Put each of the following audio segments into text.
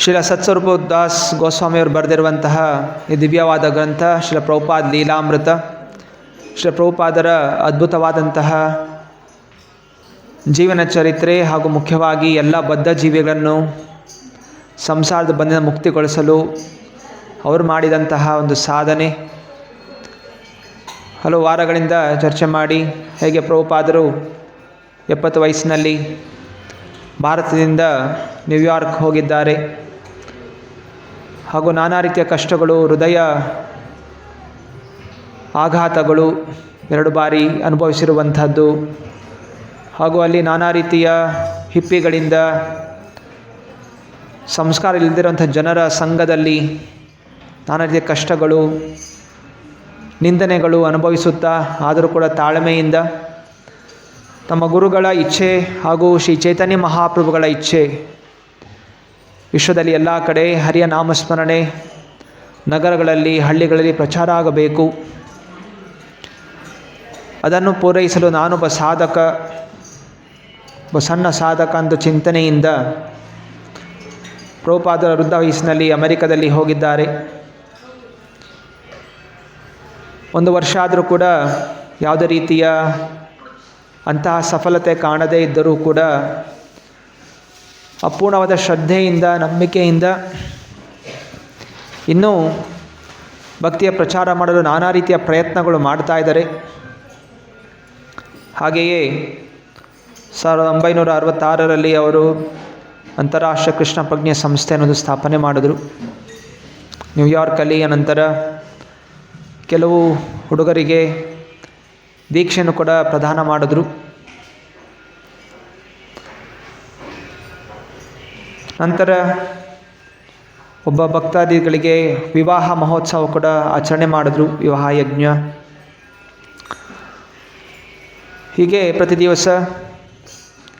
ಶ್ರೀಲ ಸತ್ಸ್ವರೂಪ ದಾಸ್ ಗೋಸ್ವಾಮಿಯವರು ಬರೆದಿರುವಂತಹ ಈ ದಿವ್ಯವಾದ ಗ್ರಂಥ ಶ್ರೀಲ ಪ್ರಭುಪಾದ ಲೀಲಾಮೃತ. ಶ್ರೀಲ ಪ್ರಭುಪಾದರ ಅದ್ಭುತವಾದಂತಹ ಜೀವನ ಚರಿತ್ರೆ ಹಾಗೂ ಮುಖ್ಯವಾಗಿ ಎಲ್ಲ ಬದ್ಧ ಜೀವಿಗಳನ್ನು ಸಂಸಾರದ ಬಂಧನ ಮುಕ್ತಿಗೊಳಿಸಲು ಅವರು ಮಾಡಿದಂತಹ ಒಂದು ಸಾಧನೆ. ಹಲವು ವಾರಗಳಿಂದ ಚರ್ಚೆ ಮಾಡಿ ಹೇಗೆ ಪ್ರಭುಪಾದರು 70 ವಯಸ್ಸಿನಲ್ಲಿ ಭಾರತದಿಂದ ನ್ಯೂಯಾರ್ಕ್ ಹೋಗಿದ್ದಾರೆ ಹಾಗೂ ನಾನಾ ರೀತಿಯ ಕಷ್ಟಗಳು, ಹೃದಯ ಆಘಾತಗಳು 2 ಬಾರಿ ಅನುಭವಿಸಿರುವಂಥದ್ದು ಹಾಗೂ ಅಲ್ಲಿ ನಾನಾ ರೀತಿಯ ಹಿಪ್ಪಿಗಳಿಂದ ಸಂಸ್ಕಾರ ಇಲ್ಲದಿರುವಂಥ ಜನರ ಸಂಘದಲ್ಲಿ ನಾನಾ ರೀತಿಯ ಕಷ್ಟಗಳು, ನಿಂದನೆಗಳು ಅನುಭವಿಸುತ್ತಾ ಆದರೂ ಕೂಡ ತಾಳ್ಮೆಯಿಂದ ತಮ್ಮ ಗುರುಗಳ ಇಚ್ಛೆ ಹಾಗೂ ಶ್ರೀ ಚೈತನ್ಯ ಮಹಾಪ್ರಭುಗಳ ಇಚ್ಛೆ ವಿಶ್ವದಲ್ಲಿ ಎಲ್ಲ ಕಡೆ ಹರಿಯ ನಾಮಸ್ಮರಣೆ ನಗರಗಳಲ್ಲಿ ಹಳ್ಳಿಗಳಲ್ಲಿ ಪ್ರಚಾರ ಆಗಬೇಕು. ಅದನ್ನು ಪೂರೈಸಲು ನಾನೊಬ್ಬ ಸಾಧಕ, ಒಬ್ಬ ಸಣ್ಣ ಸಾಧಕ ಅಂತ ಚಿಂತನೆಯಿಂದ ಪ್ರಭುಪಾದರ ವೃದ್ಧ ವಯಸ್ಸಿನಲ್ಲಿ ಅಮೆರಿಕದಲ್ಲಿ ಹೋಗಿದ್ದಾರೆ. 1 ವರ್ಷ ಆದರೂ ಕೂಡ ಯಾವುದೇ ರೀತಿಯ ಅಂತಹ ಸಫಲತೆ ಕಾಣದೇ ಇದ್ದರೂ ಕೂಡ ಅಪೂರ್ಣವಾದ ಶ್ರದ್ಧೆಯಿಂದ, ನಂಬಿಕೆಯಿಂದ ಇನ್ನೂ ಭಕ್ತಿಯ ಪ್ರಚಾರ ಮಾಡಲು ನಾನಾ ರೀತಿಯ ಪ್ರಯತ್ನಗಳು ಮಾಡ್ತಾ ಇದ್ದಾರೆ. ಹಾಗೆಯೇ 1966ರಲ್ಲಿ ಅವರು ಅಂತಾರಾಷ್ಟ್ರೀಯ ಕೃಷ್ಣ ಪ್ರಜ್ಞೆ ಸಂಸ್ಥೆ ಅನ್ನೋದು ಸ್ಥಾಪನೆ ಮಾಡಿದ್ರು ನ್ಯೂಯಾರ್ಕಲ್ಲಿ. ಅನಂತರ ಕೆಲವು ಹುಡುಗರಿಗೆ ದೀಕ್ಷೆಯನ್ನು ಕೂಡ ಪ್ರದಾನ ಮಾಡಿದ್ರು. ನಂತರ ಒಬ್ಬ ಭಕ್ತಾದಿಗಳಿಗೆ ವಿವಾಹ ಮಹೋತ್ಸವ ಕೂಡ ಆಚರಣೆ ಮಾಡಿದ್ರು, ವಿವಾಹ ಯಜ್ಞ. ಹೀಗೆ ಪ್ರತಿ ದಿವಸ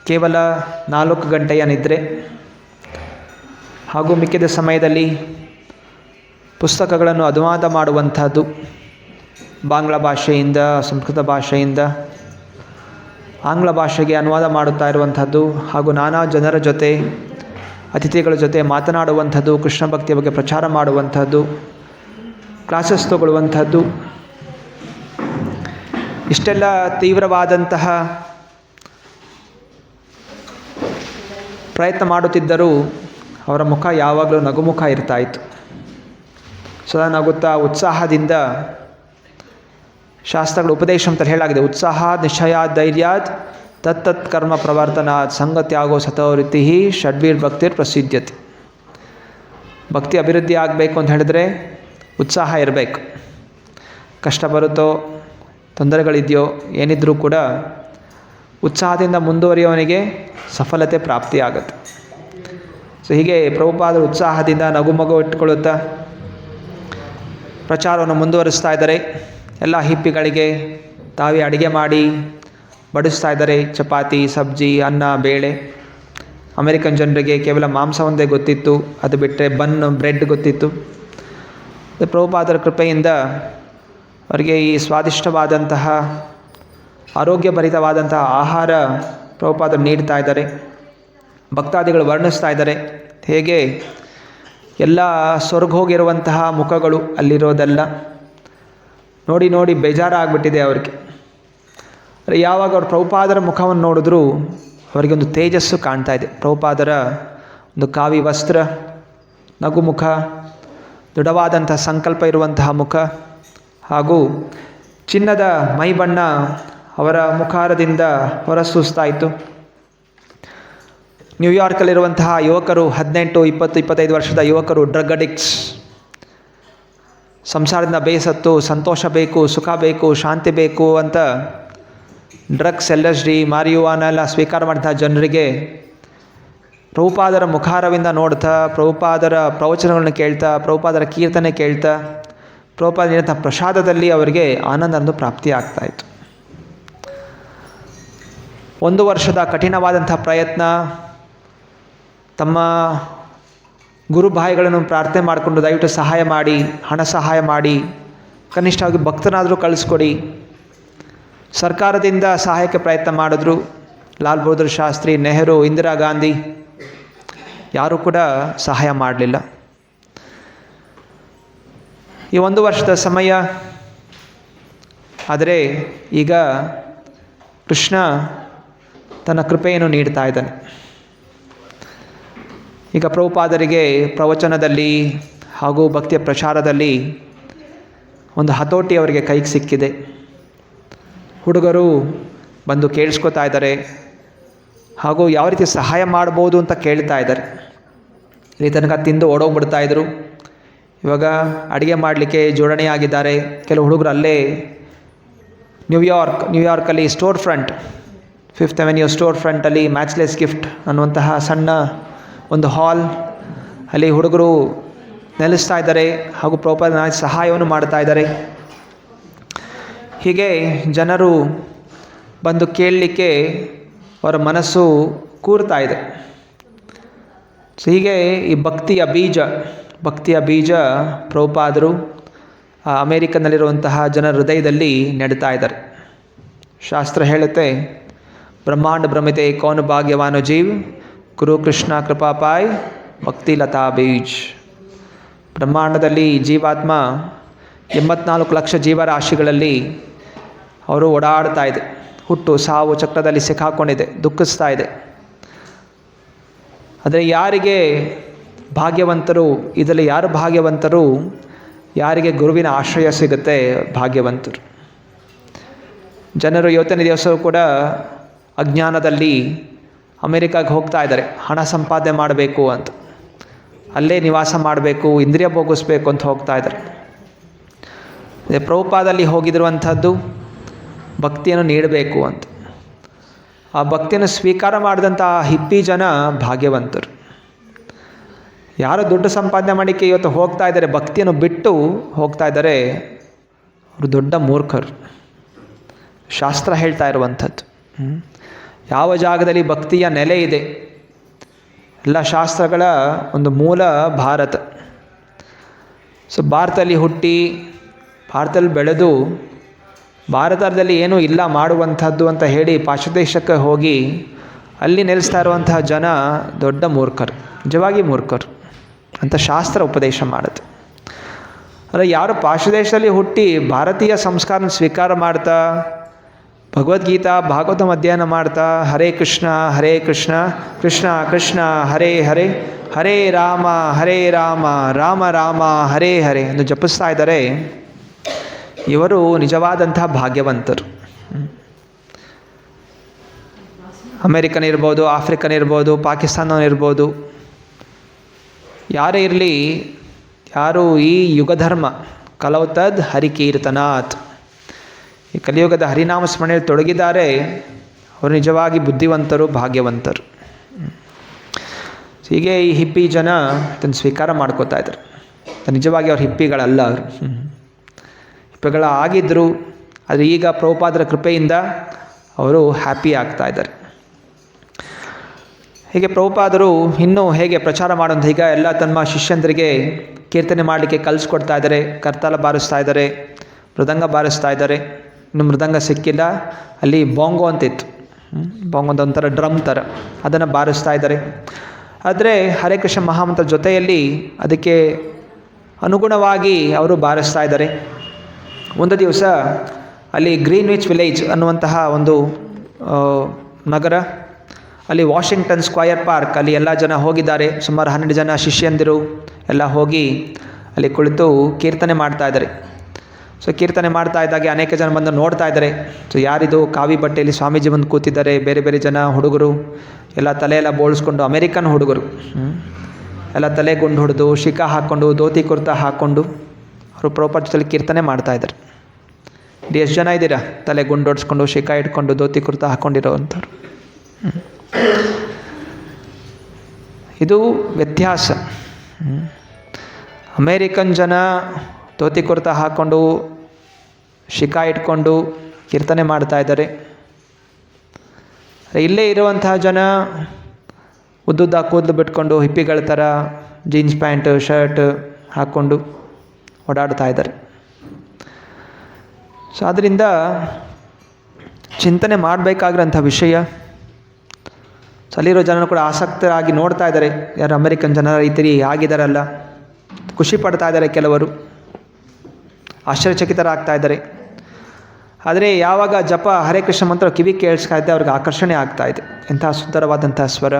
ಕೇವಲ 4 ಗಂಟೆಯ ನಿದ್ರೆ ಹಾಗೂ ಮಿಕ್ಕಿದ ಸಮಯದಲ್ಲಿ ಪುಸ್ತಕಗಳನ್ನು ಅನುವಾದ ಮಾಡುವಂಥದ್ದು, ಬಾಂಗ್ಲಾ ಭಾಷೆಯಿಂದ ಸಂಸ್ಕೃತ ಭಾಷೆಯಿಂದ ಆಂಗ್ಲ ಭಾಷೆಗೆ ಅನುವಾದ ಮಾಡುತ್ತಾ ಇರುವಂಥದ್ದು ಹಾಗೂ ನಾನಾ ಜನರ ಜೊತೆ, ಅತಿಥಿಗಳ ಜೊತೆ ಮಾತನಾಡುವಂಥದ್ದು, ಕೃಷ್ಣ ಭಕ್ತಿಯ ಬಗ್ಗೆ ಪ್ರಚಾರ ಮಾಡುವಂಥದ್ದು, ಕ್ಲಾಸಸ್ ತಗೊಳ್ಳುವಂಥದ್ದು. ಇಷ್ಟೆಲ್ಲ ತೀವ್ರವಾದಂತಹ ಪ್ರಯತ್ನ ಮಾಡುತ್ತಿದ್ದರೂ ಅವರ ಮುಖ ಯಾವಾಗಲೂ ನಗುಮುಖ ಇರ್ತಾಯಿತ್ತು. ಸದಾ ನಗುತ್ತಾ ಉತ್ಸಾಹದಿಂದ, ಶಾಸ್ತ್ರಗಳ ಉಪದೇಶ ಅಂತ ಹೇಳಾಗಿದೆ, ಉತ್ಸಾಹ ನಿಶ್ಚಯ ಧೈರ್ಯಾತ್ ತತ್ತತ್ ಕರ್ಮ ಪ್ರವರ್ತನಾತ್ ಸಂಗತ್ಯಾಗೋ ಸತೋರಿತಿ ಷಡ್ವೀರ್ ಭಕ್ತಿರ್ ಪ್ರಸಿದ್ಧತೆ. ಭಕ್ತಿ ಅಭಿವೃದ್ಧಿ ಆಗಬೇಕು ಅಂತ ಹೇಳಿದ್ರೆ ಉತ್ಸಾಹ ಇರಬೇಕು. ಕಷ್ಟ ಬರುತ್ತೋ, ತೊಂದರೆಗಳಿದೆಯೋ, ಏನಿದ್ರೂ ಕೂಡ ಉತ್ಸಾಹದಿಂದ ಮುಂದುವರಿಯೋವನಿಗೆ ಸಫಲತೆ ಪ್ರಾಪ್ತಿಯಾಗುತ್ತೆ. ಸೊ ಹೀಗೆ ಪ್ರಭುಪಾದರು ಉತ್ಸಾಹದಿಂದ ನಗುಮಗು ಇಟ್ಕೊಳ್ಳುತ್ತಾ ಪ್ರಚಾರವನ್ನು ಮುಂದುವರಿಸ್ತಾ ಇದ್ದಾರೆ. ಎಲ್ಲ ಹಿಪ್ಪಿಗಳಿಗೆ ತಾವೇ ಅಡುಗೆ ಮಾಡಿ ಬಡಿಸ್ತಾ ಇದ್ದಾರೆ. ಚಪಾತಿ, ಸಬ್ಜಿ, ಅನ್ನ, ಬೇಳೆ. ಅಮೆರಿಕನ್ ಜನರಿಗೆ ಕೇವಲ ಮಾಂಸ ಒಂದೇ ಗೊತ್ತಿತ್ತು, ಅದು ಬಿಟ್ಟರೆ ಬನ್, ಬ್ರೆಡ್ ಗೊತ್ತಿತ್ತು. ಪ್ರಭುಪಾದರ ಕೃಪೆಯಿಂದ ಅವರಿಗೆ ಈ ಸ್ವಾದಿಷ್ಟವಾದಂತಹ ಆರೋಗ್ಯಭರಿತವಾದಂತಹ ಆಹಾರ ಪ್ರಭುಪಾದರು ನೀಡ್ತಾ ಇದ್ದಾರೆ. ಭಕ್ತಾದಿಗಳು ವರ್ಣಿಸ್ತಾ ಇದ್ದಾರೆ ಹೇಗೆ ಎಲ್ಲ ಸ್ವರ್ಗ ಹೋಗಿರುವಂತಹ ಮುಖಗಳು ಅಲ್ಲಿರೋದೆಲ್ಲ ನೋಡಿ ನೋಡಿ ಬೇಜಾರಾಗ್ಬಿಟ್ಟಿದೆ ಅವ್ರಿಗೆ. ಯಾವಾಗ ಅವರು ಪ್ರಭುಪಾದರ ಮುಖವನ್ನು ನೋಡಿದ್ರೂ ಅವರಿಗೆ ಒಂದು ತೇಜಸ್ಸು ಕಾಣ್ತಾ ಇದೆ. ಪ್ರಭುಪಾದರ ಒಂದು ಕಾವಿ ವಸ್ತ್ರ, ನಗುಮುಖ, ದೃಢವಾದಂತಹ ಸಂಕಲ್ಪ ಇರುವಂತಹ ಮುಖ ಹಾಗೂ ಚಿನ್ನದ ಮೈಬಣ್ಣ ಅವರ ಮುಖಾರದಿಂದ ಹೊರಸೂಸ್ತಾ ಇತ್ತು. ನ್ಯೂಯಾರ್ಕಲ್ಲಿರುವಂತಹ ಯುವಕರು, 18, 20, 25 ವರ್ಷದ ಯುವಕರು ಡ್ರಗ್ ಅಡಿಕ್ಟ್ಸ್, ಸಂಸಾರದಿಂದ ಬೇಸತ್ತು, ಸಂತೋಷ ಬೇಕು, ಸುಖ ಬೇಕು, ಶಾಂತಿ ಬೇಕು ಅಂತ ಡ್ರಗ್ಸ್, LSD, ಮಾರಿಯುವಾನ ಎಲ್ಲ ಸ್ವೀಕಾರ ಮಾಡಿದಂಥ ಜನರಿಗೆ ಪ್ರಭುಪಾದರ ಮುಖಾರವಿಂದ ನೋಡ್ತಾ, ಪ್ರಭುಪಾದರ ಪ್ರವಚನಗಳನ್ನು ಕೇಳ್ತಾ, ಪ್ರಭುಪಾದರ ಕೀರ್ತನೆ ಕೇಳ್ತಾ, ಪ್ರಭುಪಾದ ನೀಡಿದಂಥ ಪ್ರಸಾದದಲ್ಲಿ ಅವರಿಗೆ ಆನಂದ ಪ್ರಾಪ್ತಿಯಾಗ್ತಾಯಿತ್ತು. 1 ವರ್ಷದ ಕಠಿಣವಾದಂಥ ಪ್ರಯತ್ನ, ತಮ್ಮ ಗುರುಭಾಯಿಗಳನ್ನು ಪ್ರಾರ್ಥನೆ ಮಾಡಿಕೊಂಡು ದಯವಿಟ್ಟು ಸಹಾಯ ಮಾಡಿ, ಹಣ ಸಹಾಯ ಮಾಡಿ, ಕನಿಷ್ಠವಾಗಿ ಭಕ್ತನಾದರೂ ಕಳಿಸ್ಕೊಡಿ. ಸರ್ಕಾರದಿಂದ ಸಹಾಯಕ್ಕೆ ಪ್ರಯತ್ನ ಮಾಡಿದ್ರು. ಲಾಲ್ ಬಹದ್ದೂರ್ ಶಾಸ್ತ್ರಿ, ನೆಹರು, ಇಂದಿರಾ ಗಾಂಧಿ ಯಾರೂ ಕೂಡ ಸಹಾಯ ಮಾಡಲಿಲ್ಲ. ಈ 1 ವರ್ಷದ ಸಮಯ ಆದರೆ ಈಗ ಕೃಷ್ಣ ತನ್ನ ಕೃಪೆಯನ್ನು ನೀಡ್ತಾ ಇದ್ದಾನೆ. ಈಗ ಪ್ರಭುಪಾದರಿಗೆ ಪ್ರವಚನದಲ್ಲಿ ಹಾಗೂ ಭಕ್ತಿಯ ಪ್ರಚಾರದಲ್ಲಿ ಒಂದು ಹತೋಟಿ ಅವರಿಗೆ ಕೈಗೆ ಸಿಕ್ಕಿದೆ. ಹುಡುಗರು ಬಂದು ಕೇಳಿಸ್ಕೊತಾ ಇದ್ದಾರೆ ಹಾಗೂ ಯಾವ ರೀತಿ ಸಹಾಯ ಮಾಡ್ಬೋದು ಅಂತ ಕೇಳ್ತಾ ಇದ್ದಾರೆ. ಇಲ್ಲಿ ತನಕ ತಿಂದು ಓಡೋಗ್ಬಿಡ್ತಾಯಿದ್ರು, ಇವಾಗ ಅಡುಗೆ ಮಾಡಲಿಕ್ಕೆ ಜೋಡಣೆ ಆಗಿದ್ದಾರೆ. ಕೆಲವು ಹುಡುಗರು ಅಲ್ಲೇ ನ್ಯೂಯಾರ್ಕಲ್ಲಿ store front, 5th Avenue store ಫ್ರಂಟಲ್ಲಿ ಮ್ಯಾಚ್ಲೆಸ್ ಗಿಫ್ಟ್ ಅನ್ನುವಂತಹ ಸಣ್ಣ ಒಂದು ಹಾಲ್, ಅಲ್ಲಿ ಹುಡುಗರು ನೆಲೆಸ್ತಾ ಇದ್ದಾರೆ ಹಾಗೂ ಪ್ರಭುಪಾದ ಸಹಾಯವನ್ನು ಮಾಡ್ತಾ ಇದ್ದಾರೆ. ಹೀಗೆ ಜನರು ಬಂದು ಕೇಳಲಿಕ್ಕೆ ಅವರ ಮನಸ್ಸು ಕೂರ್ತಾ ಇದೆ. ಸೊ ಹೀಗೆ ಈ ಭಕ್ತಿಯ ಬೀಜ ಪ್ರಭುಪಾದರು ಅಮೇರಿಕನ್ನಲ್ಲಿರುವಂತಹ ಜನರ ಹೃದಯದಲ್ಲಿ ನೆಡ್ತಾ ಇದ್ದಾರೆ. ಶಾಸ್ತ್ರ ಹೇಳುತ್ತೆ, ಬ್ರಹ್ಮಾಂಡ ಭ್ರಮಿತೆ ಕೌನ್ ಭಾಗ್ಯವಾನು ಜೀವ್, ಗುರು ಕೃಷ್ಣ ಕೃಪಾಪಾಯ್ ಭಕ್ತಿ ಲತಾ ಬೀಜ್. ಬ್ರಹ್ಮಾಂಡದಲ್ಲಿ ಜೀವಾತ್ಮ 84 ಲಕ್ಷ ಜೀವರಾಶಿಗಳಲ್ಲಿ ಅವರು ಓಡಾಡ್ತಾ ಇದೆ. ಹುಟ್ಟು ಸಾವು ಚಕ್ರದಲ್ಲಿ ಸಿಕ್ಕಾಕೊಂಡಿದೆ, ದುಃಖಿಸ್ತಾ ಇದೆ. ಆದರೆ ಯಾರಿಗೆ ಭಾಗ್ಯವಂತರು, ಇದರಲ್ಲಿ ಯಾರು ಭಾಗ್ಯವಂತರು, ಯಾರಿಗೆ ಗುರುವಿನ ಆಶ್ರಯ ಸಿಗುತ್ತೆ ಭಾಗ್ಯವಂತರು. ಜನರು ಇವತ್ತಿನ ದಿವಸವೂ ಕೂಡ ಅಜ್ಞಾನದಲ್ಲಿ ಅಮೇರಿಕಾಗೆ ಹೋಗ್ತಾ ಇದ್ದಾರೆ, ಹಣ ಸಂಪಾದನೆ ಮಾಡಬೇಕು ಅಂತ, ಅಲ್ಲೇ ನಿವಾಸ ಮಾಡಬೇಕು, ಇಂದ್ರಿಯ ಭೋಗಿಸ್ಬೇಕು ಅಂತ ಹೋಗ್ತಾ ಇದ್ದಾರೆ. ಅದೇ ಪ್ರಭುಪಾದಲ್ಲಿ ಹೋಗಿರುವಂಥದ್ದು ಭಕ್ತಿಯನ್ನು ನೀಡಬೇಕು ಅಂತ. ಆ ಭಕ್ತಿಯನ್ನು ಸ್ವೀಕಾರ ಮಾಡಿದಂಥ ಹಿಪ್ಪಿ ಜನ ಭಾಗ್ಯವಂತರು. ಯಾರು ದುಡ್ಡು ಸಂಪಾದನೆ ಮಾಡಲಿಕ್ಕೆ ಇವತ್ತು ಹೋಗ್ತಾ ಇದ್ದಾರೆ, ಭಕ್ತಿಯನ್ನು ಬಿಟ್ಟು ಹೋಗ್ತಾ ಇದ್ದಾರೆ, ಅವರು ದೊಡ್ಡ ಮೂರ್ಖರು. ಶಾಸ್ತ್ರ ಹೇಳ್ತಾ ಇರುವಂಥದ್ದು, ಯಾವ ಜಾಗದಲ್ಲಿ ಭಕ್ತಿಯ ನೆಲೆ ಇದೆ, ಎಲ್ಲ ಶಾಸ್ತ್ರಗಳ ಒಂದು ಮೂಲ ಭಾರತ. ಸೊ ಭಾರತದಲ್ಲಿ ಹುಟ್ಟಿ, ಭಾರತದಲ್ಲಿ ಬೆಳೆದು, ಭಾರತದಲ್ಲಿ ಏನೂ ಇಲ್ಲ ಮಾಡುವಂಥದ್ದು ಅಂತ ಹೇಳಿ ಪಾಶ್ಚಾತ್ಯ ದೇಶಕ್ಕೆ ಹೋಗಿ ಅಲ್ಲಿ ನೆಲೆಸ್ತಾ ಇರುವಂತಹ ಜನ ದೊಡ್ಡ ಮೂರ್ಖರು, ನಿಜವಾಗಿ ಮೂರ್ಖರು ಅಂತ ಶಾಸ್ತ್ರ ಉಪದೇಶ ಮಾಡುತ್ತೆ. ಅಂದರೆ ಯಾರು ಪಾಶ್ಚಾತ್ಯ ದೇಶದಲ್ಲಿ ಹುಟ್ಟಿ ಭಾರತೀಯ ಸಂಸ್ಕಾರ ಸ್ವೀಕಾರ ಮಾಡ್ತಾ, ಭಗವದ್ಗೀತಾ ಭಾಗವತ ಅಧ್ಯಯನ ಮಾಡ್ತಾ, ಹರೇ ಕೃಷ್ಣ ಕೃಷ್ಣ ಕೃಷ್ಣ ಹರೇ ಹರೇ, ಹರೇ ರಾಮ ರಾಮ ರಾಮ ಹರೇ ಹರೇ ಎಂದು ಜಪಿಸ್ತಾ ಇದ್ದಾರೆ, ಇವರು ನಿಜವಾದಂತಹ ಭಾಗ್ಯವಂತರು. ಅಮೇರಿಕನ್ ಇರ್ಬೋದು, ಆಫ್ರಿಕನ್ ಇರ್ಬೋದು, ಪಾಕಿಸ್ತಾನ ಇರ್ಬೋದು, ಯಾರೇ ಇರಲಿ, ಯಾರು ಈ ಯುಗಧರ್ಮ ಕಲೌತದ್ ಹರಿಕೀರ್ತನಾಥ್, ಈ ಕಲಿಯುಗದ ಹರಿನಾಮ ಸ್ಮರಣೆಯಲ್ಲಿ ತೊಡಗಿದ್ದಾರೆ, ಅವರು ನಿಜವಾಗಿ ಬುದ್ಧಿವಂತರು, ಭಾಗ್ಯವಂತರು. ಹೀಗೆ ಈ ಹಿಪ್ಪಿ ಜನ ಇದನ್ನು ಸ್ವೀಕಾರ ಮಾಡ್ಕೋತಾ ಇದ್ದಾರೆ. ನಿಜವಾಗಿ ಅವ್ರು ಹಿಪ್ಪಿಗಳಲ್ಲ, ಅವರು ಹಿಪ್ಪಿಗಳ ಆಗಿದ್ದರು. ಆದರೆ ಈಗ ಪ್ರಭುಪಾದರ ಕೃಪೆಯಿಂದ ಅವರು ಹ್ಯಾಪಿ ಆಗ್ತಾ ಇದ್ದಾರೆ. ಹೀಗೆ ಪ್ರಭುಪಾದರು ಇನ್ನೂ ಹೇಗೆ ಪ್ರಚಾರ ಮಾಡೋದು, ಈಗ ಎಲ್ಲ ತಮ್ಮ ಶಿಷ್ಯಂದರಿಗೆ ಕೀರ್ತನೆ ಮಾಡಲಿಕ್ಕೆ ಕಲಿಸ್ಕೊಡ್ತಾ ಇದ್ದಾರೆ. ಕರ್ತಾಲ ಬಾರಿಸ್ತಾ ಇದ್ದಾರೆ, ಮೃದಂಗ ಬಾರಿಸ್ತಾ ಇದ್ದಾರೆ. ಇನ್ನು ಮೃದಂಗ ಸಿಕ್ಕಿಲ್ಲ, ಅಲ್ಲಿ ಬಾಂಗೋ ಅಂತಿತ್ತು, ಬಾಂಗೋ ಅಂತ ಒಂಥರ ಡ್ರಮ್ ಥರ, ಅದನ್ನು ಬಾರಿಸ್ತಾ ಇದ್ದಾರೆ. ಆದರೆ ಹರೇ ಕೃಷ್ಣ ಮಹಾಮಂತ್ರ ಜೊತೆಯಲ್ಲಿ ಅದಕ್ಕೆ ಅನುಗುಣವಾಗಿ ಅವರು ಬಾರಿಸ್ತಾ ಇದ್ದಾರೆ. ಒಂದು ದಿವಸ ಅಲ್ಲಿ ಗ್ರೀನ್ವಿಚ್ ವಿಲೇಜ್ ಅನ್ನುವಂತಹ ಒಂದು ನಗರ, ಅಲ್ಲಿ ವಾಷಿಂಗ್ಟನ್ ಸ್ಕ್ವಯರ್ ಪಾರ್ಕ್, ಅಲ್ಲಿ ಎಲ್ಲ ಜನ ಹೋಗಿದ್ದಾರೆ. ಸುಮಾರು 12 ಜನ ಶಿಷ್ಯಂದಿರು ಎಲ್ಲ ಹೋಗಿ ಅಲ್ಲಿ ಕುಳಿತು ಕೀರ್ತನೆ ಮಾಡ್ತಾ ಇದ್ದಾರೆ. ಸೊ ಕೀರ್ತನೆ ಮಾಡ್ತಾ ಇದ್ದಾಗೆ ಅನೇಕ ಜನ ಬಂದು ನೋಡ್ತಾ ಇದ್ದಾರೆ. ಸೊ ಯಾರಿದು ಕಾವಿ ಬಟ್ಟೆಯಲ್ಲಿ ಸ್ವಾಮೀಜಿ ಬಂದು ಕೂತಿದ್ದಾರೆ, ಬೇರೆ ಬೇರೆ ಜನ ಹುಡುಗರು ಎಲ್ಲ ತಲೆಯೆಲ್ಲ ಬೋಳಿಸ್ಕೊಂಡು, ಅಮೇರಿಕನ್ ಹುಡುಗರು ಎಲ್ಲ ತಲೆ ಗುಂಡು ಹೊಡೆದು, ಶಿಖಾ ಹಾಕ್ಕೊಂಡು, ಧೋತಿ ಕುರ್ತಾ ಹಾಕ್ಕೊಂಡು ಅವರು ಪ್ರಭುಪಾದದಲ್ಲಿ ಕೀರ್ತನೆ ಮಾಡ್ತಾ ಇದ್ದಾರೆ. ಇಲ್ಲಿ ಎಷ್ಟು ಜನ ಇದ್ದೀರಾ ತಲೆ ಗುಂಡು ಹೊಡಿಸ್ಕೊಂಡು, ಶಿಖಾ ಇಟ್ಕೊಂಡು, ಧೋತಿ ಕುರ್ತಾ ಹಾಕ್ಕೊಂಡಿರೋ ಅಂಥವ್ರು? ಇದು ವ್ಯತ್ಯಾಸ. ಅಮೇರಿಕನ್ ಜನ ಧೋತಿ ಕುರ್ತಾ ಹಾಕ್ಕೊಂಡು, ಶಿಖಾ ಇಟ್ಕೊಂಡು ಕೀರ್ತನೆ ಮಾಡ್ತಾ ಇದ್ದಾರೆ. ಇಲ್ಲೇ ಇರುವಂತಹ ಜನ ಉದ್ದುದ್ದ ಕೂದಲು ಬಿಟ್ಕೊಂಡು ಹಿಪ್ಪಿಗಳ ಥರ ಜೀನ್ಸ್ ಪ್ಯಾಂಟ್ ಶರ್ಟ್ ಹಾಕ್ಕೊಂಡು ಓಡಾಡ್ತಾ ಇದ್ದಾರೆ. ಸೊ ಆದ್ದರಿಂದ ಚಿಂತನೆ ಮಾಡಬೇಕಾಗಿರೋಂಥ ವಿಷಯ, ಸೊ ಅಲ್ಲಿರೋ ಜನರು ಕೂಡ ಆಸಕ್ತರಾಗಿ ನೋಡ್ತಾ ಇದ್ದಾರೆ, ಯಾರು ಅಮೆರಿಕನ್ ಜನರ ರೀತಿ ಆಗಿದ್ದಾರಲ್ಲ, ಖುಷಿ ಪಡ್ತಾ ಇದ್ದಾರೆ, ಕೆಲವರು ಆಶ್ಚರ್ಯಚಕಿತರಾಗ್ತಾ ಇದ್ದಾರೆ. ಆದರೆ ಯಾವಾಗ ಜಪ ಹರೇ ಕೃಷ್ಣ ಮಂತ್ರ ಕಿವಿ ಕೇಳಿಸ್ತಾ ಇದ್ದೆ ಅವ್ರಿಗೆ ಆಕರ್ಷಣೆ ಆಗ್ತಾ ಇದೆ. ಎಂಥ ಸುಂದರವಾದಂಥ ಸ್ವರ,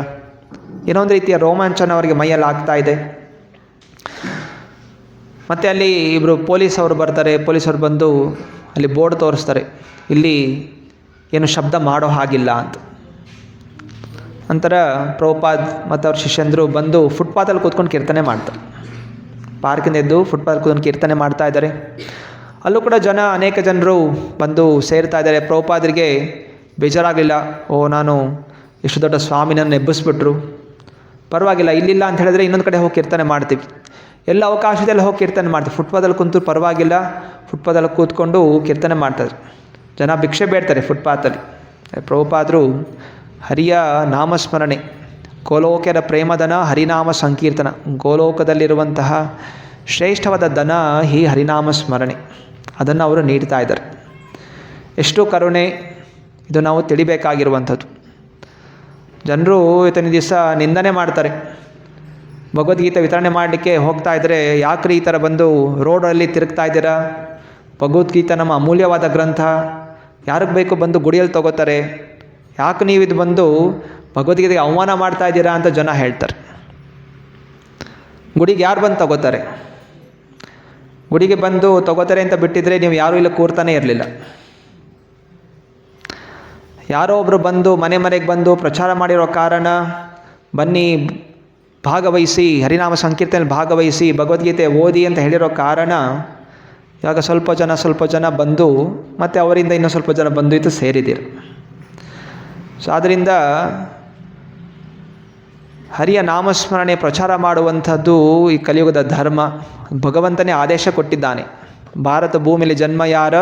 ಏನೋ ಒಂದು ರೀತಿಯ ರೋಮಾಂಚನ ಅವರಿಗೆ ಮೈಯಲ್ಲಿ ಆಗ್ತಾ ಇದೆ. ಮತ್ತು ಅಲ್ಲಿ ಇಬ್ಬರು ಪೊಲೀಸವರು ಬರ್ತಾರೆ. ಪೊಲೀಸರು ಬಂದು ಅಲ್ಲಿ ಬೋರ್ಡ್ ತೋರಿಸ್ತಾರೆ, ಇಲ್ಲಿ ಏನು ಶಬ್ದ ಮಾಡೋ ಹಾಗಿಲ್ಲ ಅಂತ. ನಂತರ ಪ್ರಭುಪಾದ್ ಮತ್ತು ಅವ್ರ ಶಿಷ್ಯಂದರು ಬಂದು ಫುಟ್ಪಾತಲ್ಲಿ ಕೂತ್ಕೊಂಡು ಕೀರ್ತನೆ ಮಾಡ್ತಾರೆ. ಪಾರ್ಕಿಂದ ಎದ್ದು ಫುಟ್ಪಾತ್ ಕೂತ್ಕೊಂಡು ಕೀರ್ತನೆ ಮಾಡ್ತಾ ಇದ್ದಾರೆ. ಅಲ್ಲೂ ಕೂಡ ಅನೇಕ ಜನರು ಬಂದು ಸೇರ್ತಾ ಇದ್ದಾರೆ. ಪ್ರಭುಪಾದರಿಗೆ ಬೇಜಾರಾಗಲಿಲ್ಲ, ನಾನು ಎಷ್ಟು ದೊಡ್ಡ ಸ್ವಾಮಿನನ್ನು ಎಬ್ಬಿಸ್ಬಿಟ್ರು, ಪರವಾಗಿಲ್ಲ, ಇಲ್ಲಿಲ್ಲ ಅಂತ ಹೇಳಿದ್ರೆ ಇನ್ನೊಂದು ಕಡೆ ಹೋಗಿ ಕೀರ್ತನೆ ಮಾಡ್ತೀವಿ, ಎಲ್ಲ ಅವಕಾಶದಲ್ಲಿ ಹೋಗಿ ಕೀರ್ತನೆ ಮಾಡ್ತೀವಿ, ಫುಟ್ಪಾತಲ್ಲಿ ಕುಂತು ಪರವಾಗಿಲ್ಲ, ಫುಟ್ಪಾತಲ್ಲಿ ಕೂತ್ಕೊಂಡು ಕೀರ್ತನೆ ಮಾಡ್ತಾರೆ. ಜನ ಭಿಕ್ಷೆ ಬೇಡ್ತಾರೆ ಫುಟ್ಪಾತಲ್ಲಿ. ಪ್ರಭುಪಾದರು ಹರಿಯ ನಾಮಸ್ಮರಣೆ, ಗೋಲೋಕದ ಪ್ರೇಮದನ ಹರಿನಾಮ ಸಂಕೀರ್ತನ, ಗೋಲೋಕದಲ್ಲಿರುವಂತಹ ಶ್ರೇಷ್ಠವಾದ ದನ ಈ ಹರಿನಾಮ ಸ್ಮರಣೆ, ಅದನ್ನು ಅವರು ನೀಡ್ತಾ ಇದ್ದಾರೆ. ಎಷ್ಟು ಕರುಣೆ, ಇದು ನಾವು ತಿಳಿಬೇಕಾಗಿರುವಂಥದ್ದು. ಜನರು ಇವತ್ತಿನ ದಿವಸ ನಿಂದನೆ ಮಾಡ್ತಾರೆ. ಭಗವದ್ಗೀತೆ ವಿತರಣೆ ಮಾಡಲಿಕ್ಕೆ ಹೋಗ್ತಾ ಇದ್ದರೆ, ಯಾಕ್ರಿ ಈ ಥರ ಬಂದು ರೋಡಲ್ಲಿ ತಿರುಗ್ತಾ ಇದ್ದೀರಾ, ಭಗವದ್ಗೀತೆ ನಮ್ಮ ಅಮೂಲ್ಯವಾದ ಗ್ರಂಥ, ಯಾರಿಗೆ ಬೇಕು ಬಂದು ಗುಡಿಯಲ್ಲಿ ತಗೋತಾರೆ, ಯಾಕೆ ನೀವು ಇದು ಬಂದು ಭಗವದ್ಗೀತೆಗೆ ಅವಮಾನ ಮಾಡ್ತಾ ಇದ್ದೀರಾ ಅಂತ ಜನ ಹೇಳ್ತಾರೆ. ಗುಡಿಗೆ ಯಾರು ಬಂದು ತಗೋತಾರೆ? ಗುಡಿಗೆ ಬಂದು ತಗೋತಾರೆ ಅಂತ ಬಿಟ್ಟಿದ್ರೆ ನೀವು ಯಾರೂ ಇಲ್ಲ ಕೂರ್ತಾನೆ ಇರಲಿಲ್ಲ. ಯಾರೋ ಒಬ್ಬರು ಬಂದು ಮನೆಗೆ ಬಂದು ಪ್ರಚಾರ ಮಾಡಿರೋ ಕಾರಣ ಬನ್ನಿ ಭಾಗವಹಿಸಿ, ಹರಿನಾಮ ಸಂಕೀರ್ತನೆಯಲ್ಲಿ ಭಾಗವಹಿಸಿ, ಭಗವದ್ಗೀತೆ ಓದಿ ಅಂತ ಹೇಳಿರೋ ಕಾರಣ ಇವಾಗ ಸ್ವಲ್ಪ ಜನ ಬಂದು ಮತ್ತು ಅವರಿಂದ ಇನ್ನೂ ಸ್ವಲ್ಪ ಜನ ಬಂದು ಇದು ಸೇರಿದ್ದೀರಿ. ಸೊ ಆದ್ದರಿಂದ ಹರಿಯ ನಾಮಸ್ಮರಣೆ ಪ್ರಚಾರ ಮಾಡುವಂಥದ್ದು ಈ ಕಲಿಯುಗದ ಧರ್ಮ. ಭಗವಂತನೇ ಆದೇಶ ಕೊಟ್ಟಿದ್ದಾನೆ, ಭಾರತ ಭೂಮಿಯಲ್ಲಿ ಜನ್ಮ ಯಾರ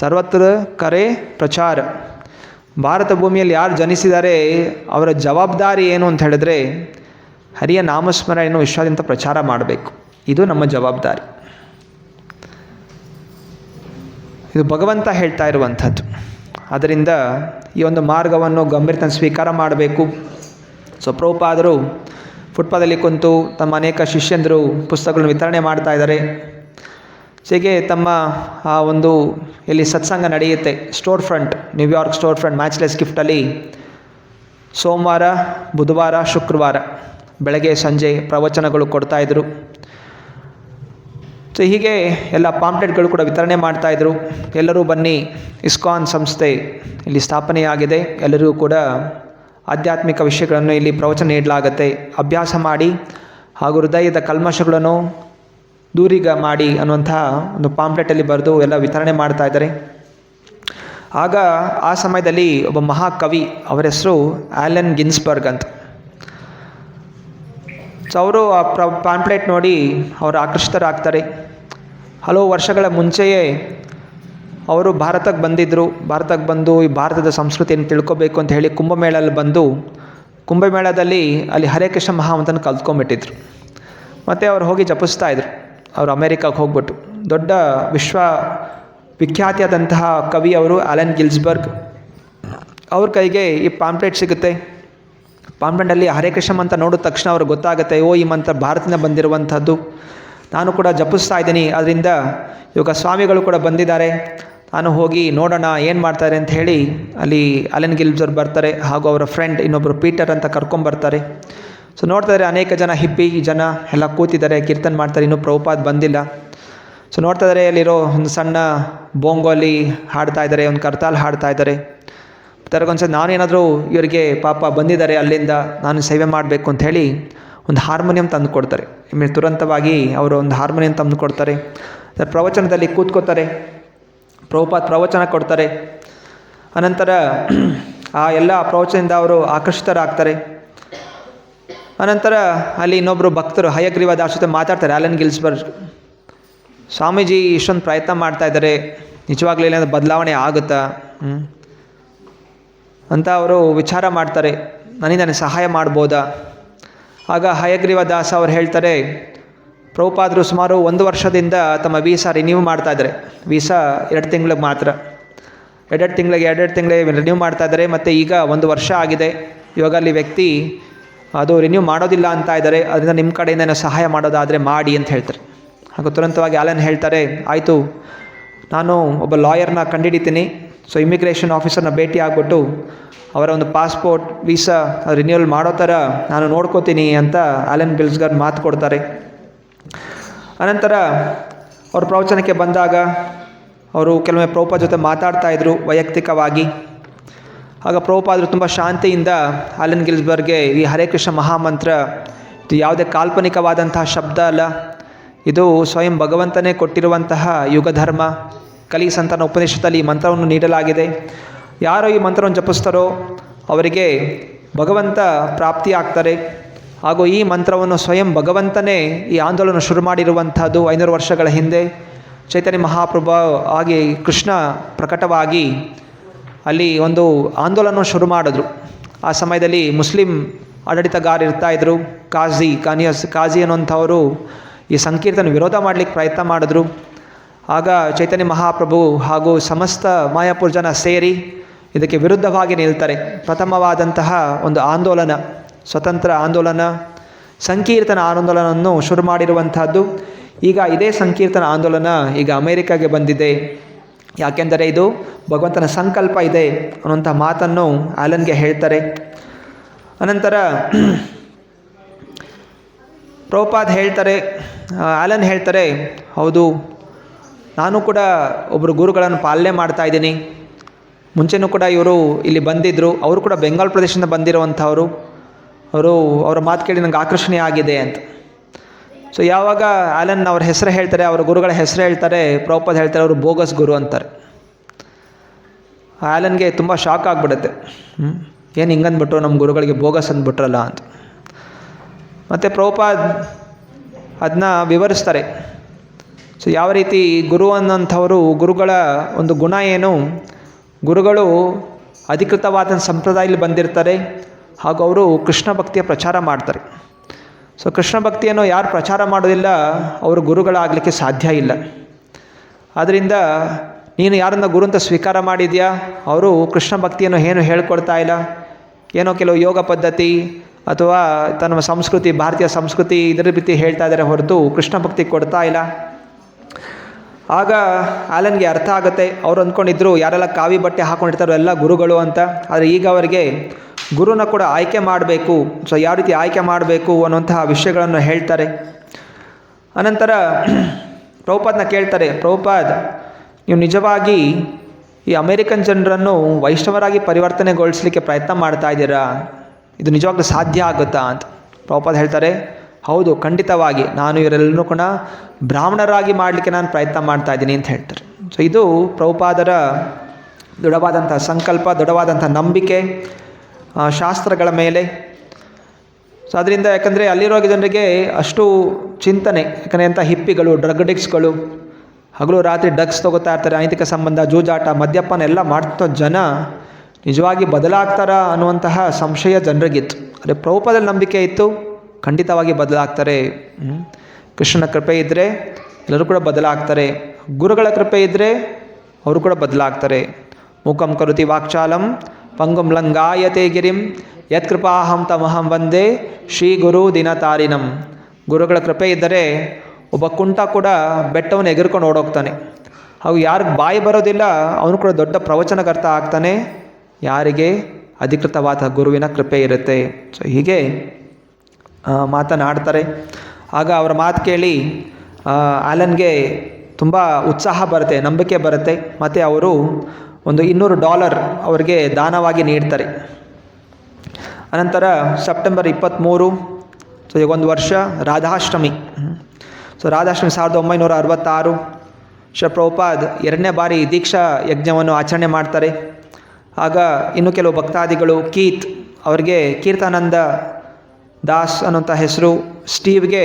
ಸರ್ವತ್ರ ಕರೆ ಪ್ರಚಾರ. ಭಾರತ ಭೂಮಿಯಲ್ಲಿ ಯಾರು ಜನಿಸಿದ್ದಾರೆ ಅವರ ಜವಾಬ್ದಾರಿ ಏನು ಅಂತ ಹೇಳಿದ್ರೆ ಹರಿಯ ನಾಮಸ್ಮರಣೆಯನ್ನು ವಿಶ್ವಾದ್ಯಂತ ಪ್ರಚಾರ ಮಾಡಬೇಕು. ಇದು ನಮ್ಮ ಜವಾಬ್ದಾರಿ. ಇದು ಭಗವಂತ ಹೇಳ್ತಾ ಇರುವಂಥದ್ದು. ಆದ್ದರಿಂದ ಈ ಒಂದು ಮಾರ್ಗವನ್ನು ಗಂಭೀರತೆ ಸ್ವೀಕಾರ ಮಾಡಬೇಕು. ಸೊ ಪ್ರಭುಪಾದರು ಫುಟ್ಪಾತಲ್ಲಿ ಕುಂತು ತಮ್ಮ ಅನೇಕ ಶಿಷ್ಯಂದರು ಪುಸ್ತಕಗಳನ್ನು ವಿತರಣೆ ಮಾಡ್ತಾ ಇದ್ದಾರೆ. ಹೀಗೆ ತಮ್ಮ ಆ ಒಂದು ಇಲ್ಲಿ ಸತ್ಸಂಗ ನಡೆಯುತ್ತೆ store front, New York store front matchless ಗಿಫ್ಟಲ್ಲಿ ಸೋಮವಾರ, ಬುಧವಾರ, ಶುಕ್ರವಾರ ಬೆಳಗ್ಗೆ ಸಂಜೆ ಪ್ರವಚನಗಳು ಕೊಡ್ತಾಯಿದ್ರು. ಸೊ ಹೀಗೆ ಎಲ್ಲ ಪಾಂಪ್ಲೆಟ್ಗಳು ಕೂಡ ವಿತರಣೆ ಮಾಡ್ತಾಯಿದ್ರು. ಎಲ್ಲರೂ ಬನ್ನಿ, ಇಸ್ಕಾನ್ ಸಂಸ್ಥೆ ಇಲ್ಲಿ ಸ್ಥಾಪನೆಯಾಗಿದೆ, ಎಲ್ಲರಿಗೂ ಕೂಡ ಆಧ್ಯಾತ್ಮಿಕ ವಿಷಯಗಳನ್ನು ಇಲ್ಲಿ ಪ್ರವಚನ ನೀಡಲಾಗತ್ತೆ, ಅಭ್ಯಾಸ ಮಾಡಿ ಹಾಗೂ ಹೃದಯದ ಕಲ್ಮಶಗಳನ್ನು ದೂರೀಗ ಮಾಡಿ ಅನ್ನುವಂಥ ಒಂದು ಪಾಂಪ್ಲೆಟಲ್ಲಿ ಬರೆದು ಎಲ್ಲ ವಿತರಣೆ ಮಾಡ್ತಾ ಇದ್ದಾರೆ. ಆಗ ಆ ಸಮಯದಲ್ಲಿ ಒಬ್ಬ ಮಹಾಕವಿ, ಅವರ ಹೆಸರು ಆ್ಯಲನ್ ಗಿನ್ಸ್ಬರ್ಗ್ ಅಂತ. ಸೊ ಅವರು ಆ ಪಾಂಪ್ಲೆಟ್ ನೋಡಿ ಅವರು ಆಕರ್ಷಿತರಾಗ್ತಾರೆ. ಹಲವು ವರ್ಷಗಳ ಮುಂಚೆಯೇ ಅವರು ಭಾರತಕ್ಕೆ ಬಂದಿದ್ದರು. ಭಾರತಕ್ಕೆ ಬಂದು ಈ ಭಾರತದ ಸಂಸ್ಕೃತಿಯನ್ನು ತಿಳ್ಕೊಬೇಕು ಅಂತ ಹೇಳಿ ಕುಂಭಮೇಳಲ್ಲಿ ಬಂದು ಕುಂಭಮೇಳದಲ್ಲಿ ಅಲ್ಲಿ ಹರೇ ಕೃಷ್ಣ ಮಹಾಮಂತ್ರನ ಕಲ್ತ್ಕೊಂಡ್ಬಿಟ್ಟಿದ್ರು. ಮತ್ತು ಅವ್ರು ಹೋಗಿ ಜಪಿಸ್ತಾಯಿದ್ರು. ಅವರು ಅಮೇರಿಕಾಗೆ ಹೋಗ್ಬಿಟ್ಟು ದೊಡ್ಡ ವಿಖ್ಯಾತಿಯಾದಂತಹ ಕವಿ ಅವರು ಆ್ಯಲನ್ ಗಿನ್ಸ್ಬರ್ಗ್. ಅವ್ರ ಕೈಗೆ ಈ ಪಾಂಪ್ಲೆಟ್ ಸಿಗುತ್ತೆ. ಪಾಂಪ್ಲೆಟಲ್ಲಿ ಹರೇ ಕೃಷ್ಣ ಮಂತ್ರ ನೋಡಿದ ತಕ್ಷಣ ಅವ್ರಿಗೆ ಗೊತ್ತಾಗುತ್ತೆ, ಈ ಮಂತ್ರ ಭಾರತದಿಂದ ಬಂದಿರುವಂಥದ್ದು, ನಾನು ಕೂಡ ಜಪಿಸ್ತಾ ಇದ್ದೀನಿ, ಅದರಿಂದ ಇವಾಗ ಸ್ವಾಮಿಗಳು ಕೂಡ ಬಂದಿದ್ದಾರೆ, ನಾನು ಹೋಗಿ ನೋಡೋಣ ಏನು ಮಾಡ್ತಾರೆ ಅಂತ ಹೇಳಿ ಅಲ್ಲಿ ಆ್ಯಲನ್ ಗಿನ್ಸ್ಬರ್ಗ್ ಬರ್ತಾರೆ. ಹಾಗೂ ಅವರ ಫ್ರೆಂಡ್ ಇನ್ನೊಬ್ಬರು ಪೀಟರ್ ಅಂತ ಕರ್ಕೊಂಬರ್ತಾರೆ. ಸೊ ನೋಡ್ತಾಯಿದ್ದಾರೆ ಅನೇಕ ಜನ ಹಿಪ್ಪಿ ಜನ ಎಲ್ಲ ಕೂತಿದ್ದಾರೆ, ಕೀರ್ತನೆ ಮಾಡ್ತಾರೆ, ಇನ್ನೂ ಪ್ರಭುಪಾದ್ ಬಂದಿಲ್ಲ. ಸೊ ನೋಡ್ತಾ ಇದ್ದಾರೆ ಅಲ್ಲಿರೋ ಒಂದು ಸಣ್ಣ ಬೋಂಗೋಲಿ ಹಾಡ್ತಾ ಇದ್ದಾರೆ, ಒಂದು ಕರ್ತಾಲ್ ಹಾಡ್ತಾ ಇದ್ದಾರೆ. ತರಗೊಂದ್ಸಲ ನಾನೇನಾದರೂ ಇವರಿಗೆ ಪಾಪ ಬಂದಿದ್ದಾರೆ ಅಲ್ಲಿಂದ, ನಾನು ಸೇವೆ ಮಾಡಬೇಕು ಅಂತ ಹೇಳಿ ಒಂದು ಹಾರ್ಮೋನಿಯಂ ತಂದು ಕೊಡ್ತಾರೆ. ತುರಂತವಾಗಿ ಅವರು ಒಂದು ಹಾರ್ಮೋನಿಯಂ ತಂದು ಕೊಡ್ತಾರೆ. ಪ್ರವಚನದಲ್ಲಿ ಕೂತ್ಕೋತಾರೆ, ಪ್ರಭುಪಾದ್ ಪ್ರವಚನ ಕೊಡ್ತಾರೆ. ಅನಂತರ ಆ ಎಲ್ಲ ಪ್ರವಚನದಿಂದ ಅವರು ಆಕರ್ಷಿತರಾಗ್ತಾರೆ. ಅನಂತರ ಅಲ್ಲಿ ಇನ್ನೊಬ್ಬರು ಭಕ್ತರು ಹಯಗ್ರೀವ ದಾಸ್ ಜೊತೆ ಮಾತಾಡ್ತಾರೆ. ಆ್ಯಲನ್ ಗಿನ್ಸ್ಬರ್ಗ್, ಸ್ವಾಮೀಜಿ ಇಷ್ಟೊಂದು ಪ್ರಯತ್ನ ಮಾಡ್ತಾ ಇದ್ದಾರೆ, ನಿಜವಾಗ್ಲೂ ಏನಾದರೂ ಬದಲಾವಣೆ ಆಗುತ್ತಾ ಅಂತ ಅವರು ವಿಚಾರ ಮಾಡ್ತಾರೆ, ನನಗೆ ಸಹಾಯ ಮಾಡ್ಬೋದಾ? ಆಗ ಹಯಗ್ರೀವ ದಾಸ್ ಅವ್ರು ಹೇಳ್ತಾರೆ, ಪ್ರಭುಪಾದರು ಸುಮಾರು 1 ವರ್ಷದಿಂದ ತಮ್ಮ ವೀಸಾ ರಿನ್ಯೂ ಮಾಡ್ತಾಯಿದ್ದಾರೆ. ವೀಸಾ 2 ತಿಂಗಳಿಗೆ ಮಾತ್ರ, 2 ತಿಂಗಳಿಗೆ ರಿನ್ಯೂ ಮಾಡ್ತಾಯಿದ್ದಾರೆ. ಮತ್ತು ಈಗ 1 ವರ್ಷ ಆಗಿದೆ. ಇವಾಗ ಅಲ್ಲಿ ವ್ಯಕ್ತಿ ಅದು ರಿನ್ಯೂ ಮಾಡೋದಿಲ್ಲ ಅಂತ ಇದ್ದಾರೆ, ಅದರಿಂದ ನಿಮ್ಮ ಕಡೆಯಿಂದ ಏನೋ ಸಹಾಯ ಮಾಡೋದಾದರೆ ಮಾಡಿ ಅಂತ ಹೇಳ್ತಾರೆ. ಹಾಗೂ ತುರಂತವಾಗಿ ಆಲನ್ ಹೇಳ್ತಾರೆ, ಆಯಿತು ನಾನು ಒಬ್ಬ ಲಾಯರ್ನ ಕಂಡುಹಿಡಿತೀನಿ, ಸೊ ಇಮಿಗ್ರೇಷನ್ ಆಫೀಸರ್ನ ಭೇಟಿ ಆಗಿಬಿಟ್ಟು ಅವರ ಒಂದು ಪಾಸ್ಪೋರ್ಟ್ ವೀಸಾ ರಿನ್ಯೂವಲ್ ಮಾಡೋ ಥರ ನಾನು ನೋಡ್ಕೋತೀನಿ ಅಂತ ಆಲನ್ ಗಿಲ್ಸ್ಗರ್ ಮಾತು ಕೊಡ್ತಾರೆ. ಅನಂತರ ಅವ್ರ ಪ್ರವಚನಕ್ಕೆ ಬಂದಾಗ ಅವರು ಕೆಲವೊಮ್ಮೆ ಪ್ರಭುಪಾದ ಜೊತೆ ಮಾತಾಡ್ತಾಯಿದ್ರು ವೈಯಕ್ತಿಕವಾಗಿ. ಆಗ ಪ್ರಭುಪಾದರು ತುಂಬ ಶಾಂತಿಯಿಂದ ಆಲನ್ ಗಿಲ್ಸ್ಬರ್ಗ್ಗೆ ಈ ಹರೇ ಕೃಷ್ಣ ಮಹಾಮಂತ್ರ ಇದು ಯಾವುದೇ ಕಾಲ್ಪನಿಕವಾದಂತಹ ಶಬ್ದ ಅಲ್ಲ, ಇದು ಸ್ವಯಂ ಭಗವಂತನೇ ಕೊಟ್ಟಿರುವಂತಹ ಯುಗಧರ್ಮ. ಕಲಿ ಸಂತಾನ ಉಪನಿಷತ್ತಲ್ಲಿ ಈ ಮಂತ್ರವನ್ನು ನೀಡಲಾಗಿದೆ. ಯಾರು ಈ ಮಂತ್ರವನ್ನು ಜಪಿಸ್ತಾರೋ ಅವರಿಗೆ ಭಗವಂತ ಪ್ರಾಪ್ತಿಯಾಗ್ತಾರೆ. ಹಾಗೂ ಈ ಮಂತ್ರವನ್ನು ಸ್ವಯಂ ಭಗವಂತನೇ ಈ ಆಂದೋಲನ ಶುರು ಮಾಡಿರುವಂಥದ್ದು 500 ವರ್ಷಗಳ ಹಿಂದೆ. ಚೈತನ್ಯ ಮಹಾಪ್ರಭು ಆಗಿ ಕೃಷ್ಣ ಪ್ರಕಟವಾಗಿ ಅಲ್ಲಿ ಒಂದು ಆಂದೋಲನ ಶುರು ಮಾಡಿದ್ರು. ಆ ಸಮಯದಲ್ಲಿ ಮುಸ್ಲಿಂ ಆಡಳಿತಗಾರ ಇರ್ತಾಯಿದ್ರು, ಕಾಜಿ ಅನ್ನುವಂಥವರು ಈ ಸಂಕೀರ್ತನ ವಿರೋಧ ಮಾಡಲಿಕ್ಕೆ ಪ್ರಯತ್ನ ಮಾಡಿದ್ರು. ಆಗ ಚೈತನ್ಯ ಮಹಾಪ್ರಭು ಹಾಗೂ ಸಮಸ್ತ ಮಾಯಾಪುರ ಜನ ಸೇರಿ ಇದಕ್ಕೆ ವಿರುದ್ಧವಾಗಿ ನಿಲ್ತಾರೆ. ಪ್ರಥಮವಾದಂತಹ ಒಂದು ಆಂದೋಲನ, ಸ್ವತಂತ್ರ ಆಂದೋಲನ, ಸಂಕೀರ್ತನ ಆಂದೋಲನವನ್ನು ಶುರು ಮಾಡಿರುವಂಥದ್ದು. ಈಗ ಇದೇ ಸಂಕೀರ್ತನ ಆಂದೋಲನ ಈಗ ಅಮೇರಿಕಾಗೆ ಬಂದಿದೆ. ಯಾಕೆಂದರೆ ಇದು ಭಗವಂತನ ಸಂಕಲ್ಪ ಇದೆ ಅನ್ನುವಂಥ ಮಾತನ್ನು ಆಲನ್ಗೆ ಹೇಳ್ತಾರೆ. ಅನಂತರ ಪ್ರಭುಪಾದ್ ಹೇಳ್ತಾರೆ, ಆಲನ್ ಹೇಳ್ತಾರೆ, ಹೌದು ನಾನು ಕೂಡ ಒಬ್ಬರು ಗುರುಗಳನ್ನು ಪಾಲನೆ ಮಾಡ್ತಾ ಇದ್ದೀನಿ. ಮುಂಚೆನೂ ಕೂಡ ಇವರು ಇಲ್ಲಿ ಬಂದಿದ್ದರು, ಅವರು ಕೂಡ ಬೆಂಗಾಲ್ ಪ್ರದೇಶದಿಂದ ಬಂದಿರುವಂಥವರು. ಅವರ ಮಾತು ಕೇಳಿ ನನಗೆ ಆಕರ್ಷಣೆ ಆಗಿದೆ ಅಂತ. ಸೊ ಯಾವಾಗ ಆಲನ್ ಅವ್ರ ಹೆಸರು ಹೇಳ್ತಾರೆ, ಅವರ ಗುರುಗಳ ಹೆಸರು ಹೇಳ್ತಾರೆ, ಪ್ರಭುಪಾದ್ ಹೇಳ್ತಾರೆ ಅವರು ಬೋಗಸ್ ಗುರು ಅಂತಾರೆ. ಆಲನ್ಗೆ ತುಂಬ ಶಾಕ್ ಆಗಿಬಿಡುತ್ತೆ. ಏನು ಹಿಂಗಂದ್ಬಿಟ್ರು ನಮ್ಮ ಗುರುಗಳಿಗೆ ಬೋಗಸ್ ಅಂದ್ಬಿಟ್ರಲ್ಲ ಅಂತ. ಮತ್ತು ಪ್ರಭುಪಾದ್ ಅದನ್ನ ವಿವರಿಸ್ತಾರೆ. ಸೊ ಯಾವ ರೀತಿ ಗುರು ಅನ್ನೋಂಥವರು, ಗುರುಗಳ ಒಂದು ಗುಣ ಏನು, ಗುರುಗಳು ಅಧಿಕೃತವಾದ ಸಂಪ್ರದಾಯದಲ್ಲಿ ಬಂದಿರ್ತಾರೆ ಹಾಗೂ ಅವರು ಕೃಷ್ಣ ಭಕ್ತಿಯ ಪ್ರಚಾರ ಮಾಡ್ತಾರೆ. ಸೊ ಕೃಷ್ಣ ಭಕ್ತಿಯನ್ನು ಯಾರು ಪ್ರಚಾರ ಮಾಡೋದಿಲ್ಲ ಅವರು ಗುರುಗಳಾಗಲಿಕ್ಕೆ ಸಾಧ್ಯ ಇಲ್ಲ. ಆದ್ದರಿಂದ ನೀನು ಯಾರನ್ನ ಗುರು ಅಂತ ಸ್ವೀಕಾರ ಮಾಡಿದ್ಯಾ, ಅವರು ಕೃಷ್ಣ ಭಕ್ತಿಯನ್ನು ಏನು ಹೇಳ್ಕೊಡ್ತಾ ಇಲ್ಲ, ಏನೋ ಕೆಲವು ಯೋಗ ಪದ್ಧತಿ ಅಥವಾ ತನ್ನ ಸಂಸ್ಕೃತಿ, ಭಾರತೀಯ ಸಂಸ್ಕೃತಿ ಇದರ ರೀತಿ ಹೇಳ್ತಾ ಇದ್ದಾರೆ ಹೊರತು ಕೃಷ್ಣ ಭಕ್ತಿ ಕೊಡ್ತಾ ಇಲ್ಲ. ಆಗ ಆಲನ್ಗೆ ಅರ್ಥ ಆಗುತ್ತೆ, ಅವ್ರು ಅಂದ್ಕೊಂಡಿದ್ರು ಯಾರೆಲ್ಲ ಕಾವಿ ಬಟ್ಟೆ ಹಾಕ್ಕೊಂಡಿರ್ತಾರೋ ಎಲ್ಲ ಗುರುಗಳು ಅಂತ. ಆದರೆ ಈಗ ಅವರಿಗೆ ಗುರುನ ಕೂಡ ಆಯ್ಕೆ ಮಾಡಬೇಕು, ಸೊ ಯಾವ ರೀತಿ ಆಯ್ಕೆ ಮಾಡಬೇಕು ಅನ್ನುವಂತಹ ವಿಷಯಗಳನ್ನು ಹೇಳ್ತಾರೆ. ಅನಂತರ ಪ್ರಭುಪಾದ್ನ ಕೇಳ್ತಾರೆ, ಪ್ರಭುಪಾದ್ ನೀವು ನಿಜವಾಗಿ ಈ ಅಮೇರಿಕನ್ ಜನರನ್ನು ವೈಷ್ಣವರಾಗಿ ಪರಿವರ್ತನೆಗೊಳಿಸಲಿಕ್ಕೆ ಪ್ರಯತ್ನ ಮಾಡ್ತಾ ಇದ್ದೀರಾ, ಇದು ನಿಜವಾಗ್ಲೂ ಸಾಧ್ಯ ಆಗುತ್ತಾ ಅಂತ. ಪ್ರಭುಪಾದ್ ಹೇಳ್ತಾರೆ, ಹೌದು ಖಂಡಿತವಾಗಿ ನಾನು ಇವರೆಲ್ಲರೂ ಕೂಡ ಬ್ರಾಹ್ಮಣರಾಗಿ ಮಾಡಲಿಕ್ಕೆ ನಾನು ಪ್ರಯತ್ನ ಮಾಡ್ತಾ ಇದ್ದೀನಿ ಅಂತ ಹೇಳ್ತಾರೆ. ಸೊ ಇದು ಪ್ರಭುಪಾದರ ದೃಢವಾದಂಥ ಸಂಕಲ್ಪ, ದೃಢವಾದಂಥ ನಂಬಿಕೆ ಶಾಸ್ತ್ರಗಳ ಮೇಲೆ. ಸೊ ಅದರಿಂದ ಯಾಕಂದರೆ ಅಲ್ಲಿರೋ ಜನರಿಗೆ ಅಷ್ಟು ಚಿಂತನೆ, ಯಾಕಂದರೆ ಅಂಥ ಹಿಪ್ಪಿಗಳು, ಡ್ರಗ್ ಅಡಿಕ್ಟ್ಸ್ಗಳು ಹಗಲು ರಾತ್ರಿ ಡ್ರಗ್ಸ್ ತೊಗೋತಾ ಇರ್ತಾರೆ, ಅನೈತಿಕ ಸಂಬಂಧ, ಜೂಜಾಟ, ಮದ್ಯಪಾನ ಎಲ್ಲ ಮಾಡ್ತಾ ಜನ ನಿಜವಾಗಿ ಬದಲಾಗ್ತಾರಾ ಅನ್ನುವಂತಹ ಸಂಶಯ ಜನರಿಗಿತ್ತು. ಅದೇ ಪ್ರಭುಪಾದಲ್ಲಿ ನಂಬಿಕೆ ಇತ್ತು, ಖಂಡಿತವಾಗಿ ಬದಲಾಗ್ತಾರೆ. ಕೃಷ್ಣನ ಕೃಪೆ ಇದ್ದರೆ ಎಲ್ಲರೂ ಕೂಡ ಬದಲಾಗ್ತಾರೆ, ಗುರುಗಳ ಕೃಪೆ ಇದ್ದರೆ ಅವರು ಕೂಡ ಬದಲಾಗ್ತಾರೆ. ಮೂಕಂ ಕರುತಿ ವಾಕ್ಚಾಲಂ ಪಂಗುಂ ಲಂಗಾಯತೆ ಗಿರಿಂ ಯತ್ಕೃಪಾಹಂ ತಮಹಂ ವಂದೇ ಶ್ರೀ ಗುರು ದಿನತಾರಿಣಂ. ಗುರುಗಳ ಕೃಪೆ ಇದ್ದರೆ ಒಬ್ಬ ಕುಂಟ ಕೂಡ ಬೆಟ್ಟವನ್ನು ಎಗರ್ಕೊಂಡು ಓಡೋಗ್ತಾನೆ. ಹಾಗೂ ಯಾರಿಗೆ ಬಾಯಿ ಬರೋದಿಲ್ಲ ಅವನು ಕೂಡ ದೊಡ್ಡ ಪ್ರವಚನಕರ್ತ ಆಗ್ತಾನೆ, ಯಾರಿಗೆ ಅಧಿಕೃತವಾದ ಗುರುವಿನ ಕೃಪೆ ಇರುತ್ತೆ. ಸೊ ಹೀಗೆ ಮಾತನಾಡ್ತಾರೆ. ಆಗ ಅವರ ಮಾತು ಕೇಳಿ ಆಲನ್ಗೆ ತುಂಬ ಉತ್ಸಾಹ ಬರುತ್ತೆ, ನಂಬಿಕೆ ಬರುತ್ತೆ. ಮತ್ತು ಅವರು ಒಂದು $200 ಅವರಿಗೆ ದಾನವಾಗಿ ನೀಡ್ತಾರೆ. ಅನಂತರ ಸೆಪ್ಟೆಂಬರ್ 23, ಸೊ ಈಗ ಒಂದು ವರ್ಷ ರಾಧಾಷ್ಟಮಿ. ಸೊ ರಾಧಾಷ್ಟಮಿ 1966 ಶ್ರೀ ಪ್ರಭುಪಾದ್ 2ನೇ ಬಾರಿ ದೀಕ್ಷಾ ಯಜ್ಞವನ್ನು ಆಚರಣೆ ಮಾಡ್ತಾರೆ. ಆಗ ಇನ್ನು ಕೆಲವು ಭಕ್ತಾದಿಗಳು, ಕೀತ್ ಅವರಿಗೆ ಕೀರ್ತಾನಂದ ದಾಸ್ ಅನ್ನೋಂಥ ಹೆಸರು, ಸ್ಟೀವ್ಗೆ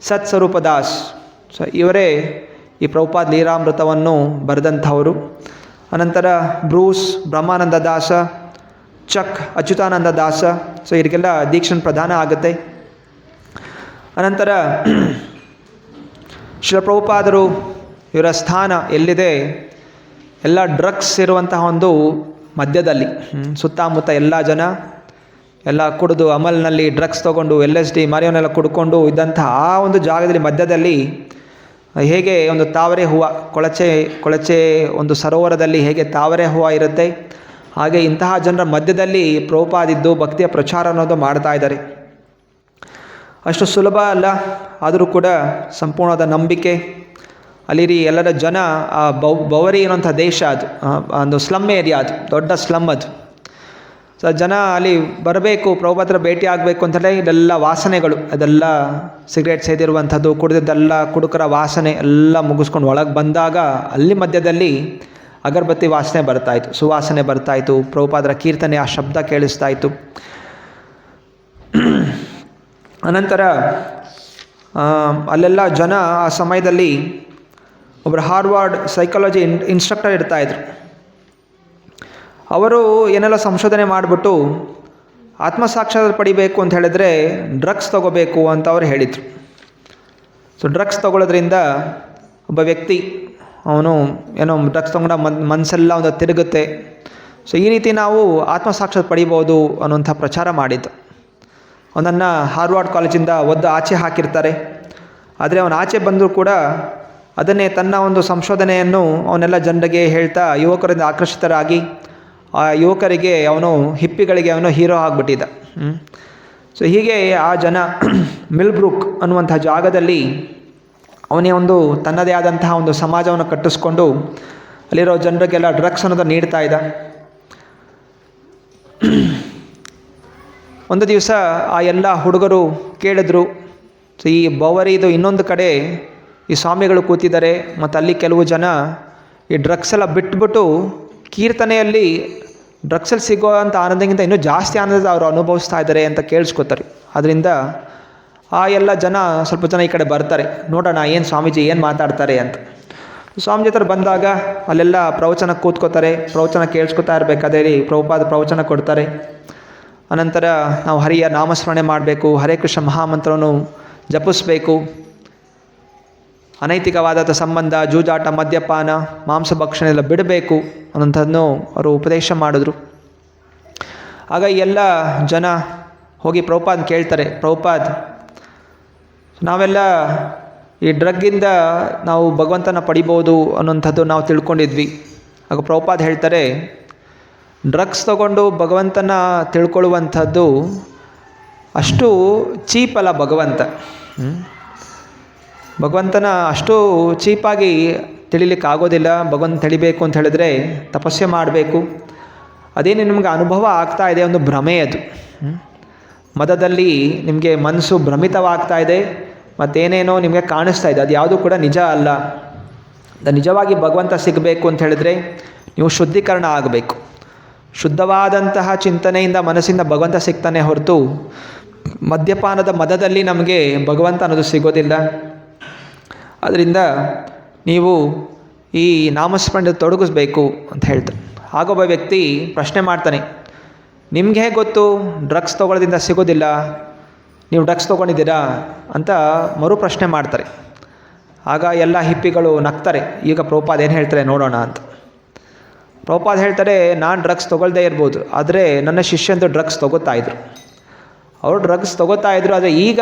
ಸತ್ಸ್ವರೂಪ ದಾಸ್. ಸೊ ಇವರೇ ಈ ಪ್ರಭುಪಾದ್ ಲೀಲಾಮೃತವನ್ನು ಬರೆದಂಥವರು. ಅನಂತರ ಬ್ರೂಸ್ ಬ್ರಹ್ಮಾನಂದ ದಾಸ, ಚಕ್ ಅಚ್ಯುತಾನಂದ ದಾಸ. ಸೊ ಇವರಿಗೆಲ್ಲ ದೀಕ್ಷನ್ ಪ್ರದಾನ ಆಗುತ್ತೆ. ಅನಂತರ ಶ್ರೀ ಪ್ರಭುಪಾದರು ಇವರ ಸ್ಥಾನ ಎಲ್ಲಿದೆ, ಎಲ್ಲ ಡ್ರಗ್ಸ್ ಇರುವಂತಹ ಒಂದು ಮಧ್ಯದಲ್ಲಿ, ಸುತ್ತಮುತ್ತ ಎಲ್ಲ ಜನ ಎಲ್ಲ ಕುಡಿದು ಅಮಲ್ನಲ್ಲಿ ಡ್ರಗ್ಸ್ ತೊಗೊಂಡು LSD ಮಾರಿಯೋನೆಲ್ಲ ಕುಡ್ಕೊಂಡು ಇದ್ದಂತಹ ಆ ಒಂದು ಜಾಗದಲ್ಲಿ ಮಧ್ಯದಲ್ಲಿ ಹೇಗೆ ಒಂದು ತಾವರೆ ಹೂವು ಕೊಳಚೆ ಒಂದು ಸರೋವರದಲ್ಲಿ ಹೇಗೆ ತಾವರೆ ಹೂವು ಇರುತ್ತೆ, ಹಾಗೆ ಇಂತಹ ಜನರ ಮಧ್ಯದಲ್ಲಿ ಪ್ರಭುಪಾದಿದ್ದು ಭಕ್ತಿಯ ಪ್ರಚಾರ ಅನ್ನೋದು ಮಾಡ್ತಾ ಇದ್ದಾರೆ. ಅಷ್ಟು ಸುಲಭ ಅಲ್ಲ, ಆದರೂ ಕೂಡ ಸಂಪೂರ್ಣವಾದ ನಂಬಿಕೆ. ಅಲ್ಲಿ ಎಲ್ಲರ ಜನ ಆ ಬವರಿ ಇರುವಂಥ ದೇಶ, ಅದು ಒಂದು ಸ್ಲಮ್ ಏರಿಯಾ, ಅದು ದೊಡ್ಡ ಸ್ಲಮ್ ಅದು. ಸೊ ಜನ ಅಲ್ಲಿ ಬರಬೇಕು, ಪ್ರಭುಪಾದರ ಭೇಟಿ ಆಗಬೇಕು ಅಂತಲೇ ಇದೆಲ್ಲ ವಾಸನೆಗಳು, ಅದೆಲ್ಲ ಸಿಗರೇಟ್ ಸೇದಿರುವಂಥದ್ದು, ಕುಡಿದಿದ್ದೆಲ್ಲ ಕುಡುಕರ ವಾಸನೆ ಎಲ್ಲ ಮುಗಿಸ್ಕೊಂಡು ಒಳಗೆ ಬಂದಾಗ ಅಲ್ಲಿ ಮಧ್ಯದಲ್ಲಿ ಅಗರಬತ್ತಿ ವಾಸನೆ ಬರ್ತಾಯಿತ್ತು, ಸುವಾಸನೆ ಬರ್ತಾಯಿತ್ತು, ಪ್ರಭುಪಾದರ ಕೀರ್ತನೆ ಆ ಶಬ್ದ ಕೇಳಿಸ್ತಾಯಿತ್ತು. ಅನಂತರ ಅಲ್ಲೆಲ್ಲ ಜನ ಆ ಸಮಯದಲ್ಲಿ ಒಬ್ಬರು ಹಾರ್ವರ್ಡ್ ಸೈಕಾಲಜಿ ಇನ್ಸ್ಟ್ರಕ್ಟರ್ ಇರ್ತಾಯಿದ್ರು. ಅವರು ಏನೆಲ್ಲ ಸಂಶೋಧನೆ ಮಾಡಿಬಿಟ್ಟು ಆತ್ಮಸಾಕ್ಷಾತ್ಕಾರ ಪಡಿಬೇಕು ಅಂತ ಹೇಳಿದ್ರೆ ಡ್ರಗ್ಸ್ ತೊಗೋಬೇಕು ಅಂತ ಅವ್ರು ಹೇಳಿದರು. ಸೊ ಡ್ರಗ್ಸ್ ತೊಗೊಳ್ಳೋದ್ರಿಂದ ಒಬ್ಬ ವ್ಯಕ್ತಿ ಅವನು ಏನೋ ಡ್ರಗ್ಸ್ ತೊಗೊಂಡ ಮನಸ್ಸೆಲ್ಲ ಒಂದು ತಿರುಗುತ್ತೆ. ಸೊ ಈ ರೀತಿ ನಾವು ಆತ್ಮಸಾಕ್ಷಾತ್ಕಾರ ಪಡಿಬೋದು ಅನ್ನುವಂಥ ಪ್ರಚಾರ ಮಾಡಿದ್ದು. ಅವನನ್ನು ಹಾರ್ವರ್ಡ್ ಕಾಲೇಜಿಂದ ಒದ್ದು ಆಚೆ ಹಾಕಿರ್ತಾರೆ. ಆದರೆ ಅವನು ಆಚೆ ಬಂದರೂ ಕೂಡ ಅದನ್ನೇ ತನ್ನ ಒಂದು ಸಂಶೋಧನೆಯನ್ನು ಅವನೆಲ್ಲ ಜನರಿಗೆ ಹೇಳ್ತಾ ಯುವಕರಿಂದ ಆಕರ್ಷಿತರಾಗಿ ಆ ಯುವಕರಿಗೆ ಅವನು ಹಿಪ್ಪಿಗಳಿಗೆ ಅವನು ಹೀರೋ ಆಗಿಬಿಟ್ಟಿದ್ದ. ಸೊ ಹೀಗೆ ಆ ಜನ ಮಿಲ್ಬ್ರೂಕ್ ಅನ್ನುವಂಥ ಜಾಗದಲ್ಲಿ ಅವನೇ ಒಂದು ತನ್ನದೇ ಆದಂತಹ ಒಂದು ಸಮಾಜವನ್ನು ಕಟ್ಟಿಸ್ಕೊಂಡು ಅಲ್ಲಿರೋ ಜನರಿಗೆಲ್ಲ ಡ್ರಗ್ಸ್ ಅನ್ನೋದು ನೀಡ್ತಾ ಇದ್ದ. ಒಂದು ದಿವಸ ಆ ಎಲ್ಲ ಹುಡುಗರು ಕೇಳಿದ್ರು. ಸೊ ಈ ಬವರಿದು ಇನ್ನೊಂದು ಕಡೆ ಈ ಸ್ವಾಮಿಗಳು ಕೂತಿದ್ದಾರೆ, ಮತ್ತು ಅಲ್ಲಿ ಕೆಲವು ಜನ ಈ ಡ್ರಗ್ಸ್ ಎಲ್ಲ ಬಿಟ್ಬಿಟ್ಟು ಕೀರ್ತನೆಯಲ್ಲಿ ಡ್ರಗ್ಸಲ್ಲಿ ಸಿಗೋ ಅಂಥ ಆನಂದಕ್ಕಿಂತ ಇನ್ನೂ ಜಾಸ್ತಿ ಆನಂದ ಅವರು ಅನುಭವಿಸ್ತಾ ಇದ್ದಾರೆ ಅಂತ ಕೇಳಿಸ್ಕೊತಾರೆ. ಆದ್ದರಿಂದ ಆ ಎಲ್ಲ ಜನ ಸ್ವಲ್ಪ ಜನ ಈ ಕಡೆ ಬರ್ತಾರೆ, ನೋಡೋಣ ಏನು ಸ್ವಾಮೀಜಿ ಏನು ಮಾತಾಡ್ತಾರೆ ಅಂತ. ಸ್ವಾಮೀಜಿ ಹತ್ರ ಬಂದಾಗ ಅಲ್ಲೆಲ್ಲ ಪ್ರವಚನ ಕೂತ್ಕೋತಾರೆ, ಪ್ರವಚನ ಕೇಳಿಸ್ಕೊತಾ ಇರಬೇಕಾದ್ರೆ ಪ್ರಭುಪಾದ ಪ್ರವಚನ ಕೊಡ್ತಾರೆ. ಅನಂತರ ನಾವು ಹರಿಯ ನಾಮಸ್ಮರಣೆ ಮಾಡಬೇಕು, ಹರೇ ಕೃಷ್ಣ ಮಹಾಮಂತ್ರವನ್ನು ಜಪಿಸಬೇಕು, ಅನೈತಿಕವಾದ ಸಂಬಂಧ, ಜೂಜಾಟ, ಮದ್ಯಪಾನ, ಮಾಂಸ ಭಕ್ಷಣೆ ಎಲ್ಲ ಬಿಡಬೇಕು ಅನ್ನೋಂಥದ್ದನ್ನು ಅವರು ಉಪದೇಶ ಮಾಡಿದ್ರು. ಆಗ ಎಲ್ಲ ಜನ ಹೋಗಿ ಪ್ರಭುಪಾದ್ ಕೇಳ್ತಾರೆ, ಪ್ರಭುಪಾದ್ ನಾವೆಲ್ಲ ಈ ಡ್ರಗ್ಗಿಂದ ನಾವು ಭಗವಂತನ ಪಡಿಬೋದು ಅನ್ನೋಂಥದ್ದು ನಾವು ತಿಳ್ಕೊಂಡಿದ್ವಿ. ಆಗ ಪ್ರಭುಪಾದ್ ಹೇಳ್ತಾರೆ, ಡ್ರಗ್ಸ್ ತಗೊಂಡು ಭಗವಂತನ ತಿಳ್ಕೊಳ್ಳುವಂಥದ್ದು ಅಷ್ಟು ಚೀಪ್ ಅಲ್ಲ ಭಗವಂತ. ಭಗವಂತನ ಅಷ್ಟು ಚೀಪಾಗಿ ತಿಳಿಲಿಕ್ಕೆ ಆಗೋದಿಲ್ಲ. ಭಗವಂತ ತಿಳಿಬೇಕು ಅಂತ ಹೇಳಿದ್ರೆ ತಪಸ್ಸೆ ಮಾಡಬೇಕು. ಅದೇನು ನಿಮಗೆ ಅನುಭವ ಆಗ್ತಾ ಇದೆ, ಒಂದು ಭ್ರಮೆ ಅದು. ಮದದಲ್ಲಿ ನಿಮಗೆ ಮನಸ್ಸು ಭ್ರಮಿತವಾಗ್ತಾ ಇದೆ, ಮತ್ತೇನೇನೋ ನಿಮಗೆ ಕಾಣಿಸ್ತಾ ಇದೆ, ಅದು ಯಾವುದೂ ಕೂಡ ನಿಜ ಅಲ್ಲ. ನಿಜವಾಗಿ ಭಗವಂತ ಸಿಗಬೇಕು ಅಂತ ಹೇಳಿದ್ರೆ ನೀವು ಶುದ್ಧೀಕರಣ ಆಗಬೇಕು. ಶುದ್ಧವಾದಂತಹ ಚಿಂತನೆಯಿಂದ ಮನಸ್ಸಿಂದ ಭಗವಂತ ಸಿಗ್ತಾನೆ ಹೊರತು ಮದ್ಯಪಾನದ ಮದದಲ್ಲಿ ನಮಗೆ ಭಗವಂತ ಅನ್ನೋದು ಸಿಗೋದಿಲ್ಲ. ಅದರಿಂದ ನೀವು ಈ ನಾಮಸ್ಮರಣೆ ತೊಡಗಿಸ್ಬೇಕು ಅಂತ ಹೇಳ್ತಾರೆ. ಆಗೊಬ್ಬ ವ್ಯಕ್ತಿ ಪ್ರಶ್ನೆ ಮಾಡ್ತಾನೆ, ನಿಮ್ಗೆ ಹೇಗೆ ಗೊತ್ತು ಡ್ರಗ್ಸ್ ತೊಗೊಳ್ಳೋದ್ರಿಂದ ಸಿಗೋದಿಲ್ಲ, ನೀವು ಡ್ರಗ್ಸ್ ತೊಗೊಂಡಿದ್ದೀರಾ ಅಂತ ಮರು ಪ್ರಶ್ನೆ ಮಾಡ್ತಾರೆ. ಆಗ ಎಲ್ಲ ಹಿಪ್ಪಿಗಳು ನಗ್ತಾರೆ. ಈಗ ಪ್ರಭುಪಾದ್ ಏನು ಹೇಳ್ತಾರೆ ನೋಡೋಣ ಅಂತ. ಪ್ರಭುಪಾದ್ ಹೇಳ್ತಾರೆ, ನಾನು ಡ್ರಗ್ಸ್ ತೊಗೊಳ್ದೇ ಇರ್ಬೋದು, ಆದರೆ ನನ್ನ ಶಿಷ್ಯಂದು ಡ್ರಗ್ಸ್ ತೊಗೋತಾಯಿದ್ರು. ಅವರು ಡ್ರಗ್ಸ್ ತೊಗೋತಾಯಿದ್ರು, ಆದರೆ ಈಗ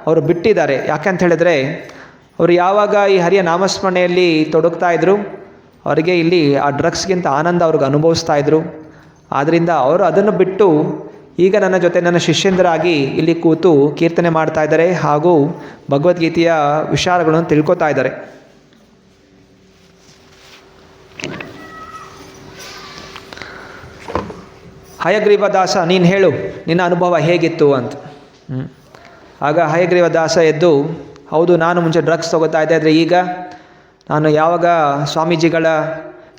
ಅವರು ಬಿಟ್ಟಿದ್ದಾರೆ. ಯಾಕೆಂತ ಹೇಳಿದ್ರೆ ಅವರು ಯಾವಾಗ ಈ ಹರಿಯ ನಾಮಸ್ಮರಣೆಯಲ್ಲಿ ತೊಡಗ್ತಾಯಿದ್ರು, ಅವರಿಗೆ ಇಲ್ಲಿ ಆ ಡ್ರಗ್ಸ್ಗಿಂತ ಆನಂದ ಅವ್ರಿಗೆ ಅನುಭವಿಸ್ತಾ ಇದ್ರು. ಆದ್ದರಿಂದ ಅವರು ಅದನ್ನು ಬಿಟ್ಟು ಈಗ ನನ್ನ ಜೊತೆ ನನ್ನ ಶಿಷ್ಯಂದರಾಗಿ ಇಲ್ಲಿ ಕೂತು ಕೀರ್ತನೆ ಮಾಡ್ತಾ ಇದ್ದಾರೆ, ಹಾಗೂ ಭಗವದ್ಗೀತೆಯ ವಿಚಾರಗಳನ್ನು ತಿಳ್ಕೊತಾ ಇದ್ದಾರೆ. ಹಯಗ್ರೀವ ದಾಸ, ನೀನು ಹೇಳು ನಿನ್ನ ಅನುಭವ ಹೇಗಿತ್ತು ಅಂತ. ಆಗ ಹಯಗ್ರೀವ ದಾಸ ಎದ್ದು, ಹೌದು ನಾನು ಮುಂಚೆ ಡ್ರಗ್ಸ್ ತೊಗೋತಾ ಇದ್ದೆ, ಆದರೆ ಈಗ ನಾನು ಯಾವಾಗ ಸ್ವಾಮೀಜಿಗಳ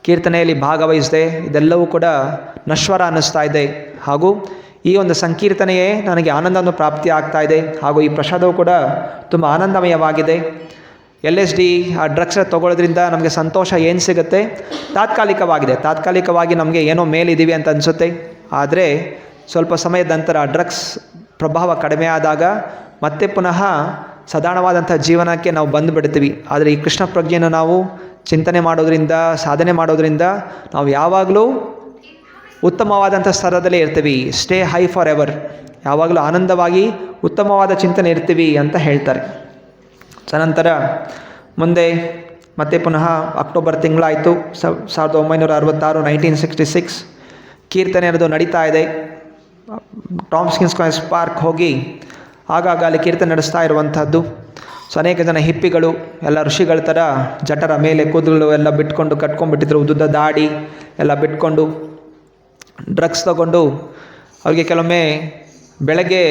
ಕೀರ್ತನೆಯಲ್ಲಿ ಭಾಗವಹಿಸಿದೆ ಇದೆಲ್ಲವೂ ಕೂಡ ನಶ್ವರ ಅನ್ನಿಸ್ತಾ ಇದೆ, ಹಾಗೂ ಈ ಒಂದು ಸಂಕೀರ್ತನೆಯೇ ನನಗೆ ಆನಂದವನ್ನು ಪ್ರಾಪ್ತಿ ಆಗ್ತಾ ಇದೆ, ಹಾಗೂ ಈ ಪ್ರಸಾದವು ಕೂಡ ತುಂಬ ಆನಂದಮಯವಾಗಿದೆ. LSD ಆ ಡ್ರಗ್ಸ್ ತೊಗೊಳ್ಳೋದ್ರಿಂದ ನಮಗೆ ಸಂತೋಷ ಏನು ಸಿಗುತ್ತೆ, ತಾತ್ಕಾಲಿಕವಾಗಿ ನಮಗೆ ಏನೋ ಮೇಲಿದ್ದೀವಿ ಅಂತ ಅನಿಸುತ್ತೆ. ಆದರೆ ಸ್ವಲ್ಪ ಸಮಯದ ನಂತರ ಡ್ರಗ್ಸ್ ಪ್ರಭಾವ ಕಡಿಮೆ ಆದಾಗ ಮತ್ತೆ ಪುನಃ ಸಾಧಾರಣವಾದಂಥ ಜೀವನಕ್ಕೆ ನಾವು ಬಂದುಬಿಡ್ತೀವಿ. ಆದರೆ ಈ ಕೃಷ್ಣ ಪ್ರಜ್ಞೆಯನ್ನು ನಾವು ಚಿಂತನೆ ಮಾಡೋದ್ರಿಂದ, ಸಾಧನೆ ಮಾಡೋದ್ರಿಂದ ನಾವು ಯಾವಾಗಲೂ ಉತ್ತಮವಾದಂಥ ಸ್ತರದಲ್ಲೇ ಇರ್ತೀವಿ. ಸ್ಟೇ ಹೈ ಫಾರ್ ಎವರ್, ಯಾವಾಗಲೂ ಆನಂದವಾಗಿ ಉತ್ತಮವಾದ ಚಿಂತನೆ ಇರ್ತೀವಿ ಅಂತ ಹೇಳ್ತಾರೆ. ತದನಂತರ ಮುಂದೆ ಮತ್ತೆ ಪುನಃ ಅಕ್ಟೋಬರ್ ತಿಂಗಳಾಯಿತು, 1966, 1966 ಕೀರ್ತನೆ ಅನ್ನೋದು ನಡೀತಾ ಇದೆ. ಟಾಮ್ಕಿನ್ಸ್ ಪಾರ್ಕ್ ಹೋಗಿ ಆಗಾಗ ಅಲ್ಲಿ ಕೀರ್ತನೆ ನಡೆಸ್ತಾ ಇರುವಂಥದ್ದು. ಸೊ ಅನೇಕ ಜನ ಹಿಪ್ಪಿಗಳು ಎಲ್ಲ ಋಷಿಗಳ ಥರ ಜಠರ ಮೇಲೆ ಕೂದಲು ಎಲ್ಲ ಬಿಟ್ಕೊಂಡು ಕಟ್ಕೊಂಡ್ಬಿಟ್ಟಿದ್ರು, ಉದ್ದುದ್ದ ದಾಡಿ ಎಲ್ಲ ಬಿಟ್ಕೊಂಡು ಡ್ರಗ್ಸ್ ತಗೊಂಡು. ಅವ್ರಿಗೆ ಕೆಲವೊಮ್ಮೆ ಬೆಳಗ್ಗೆ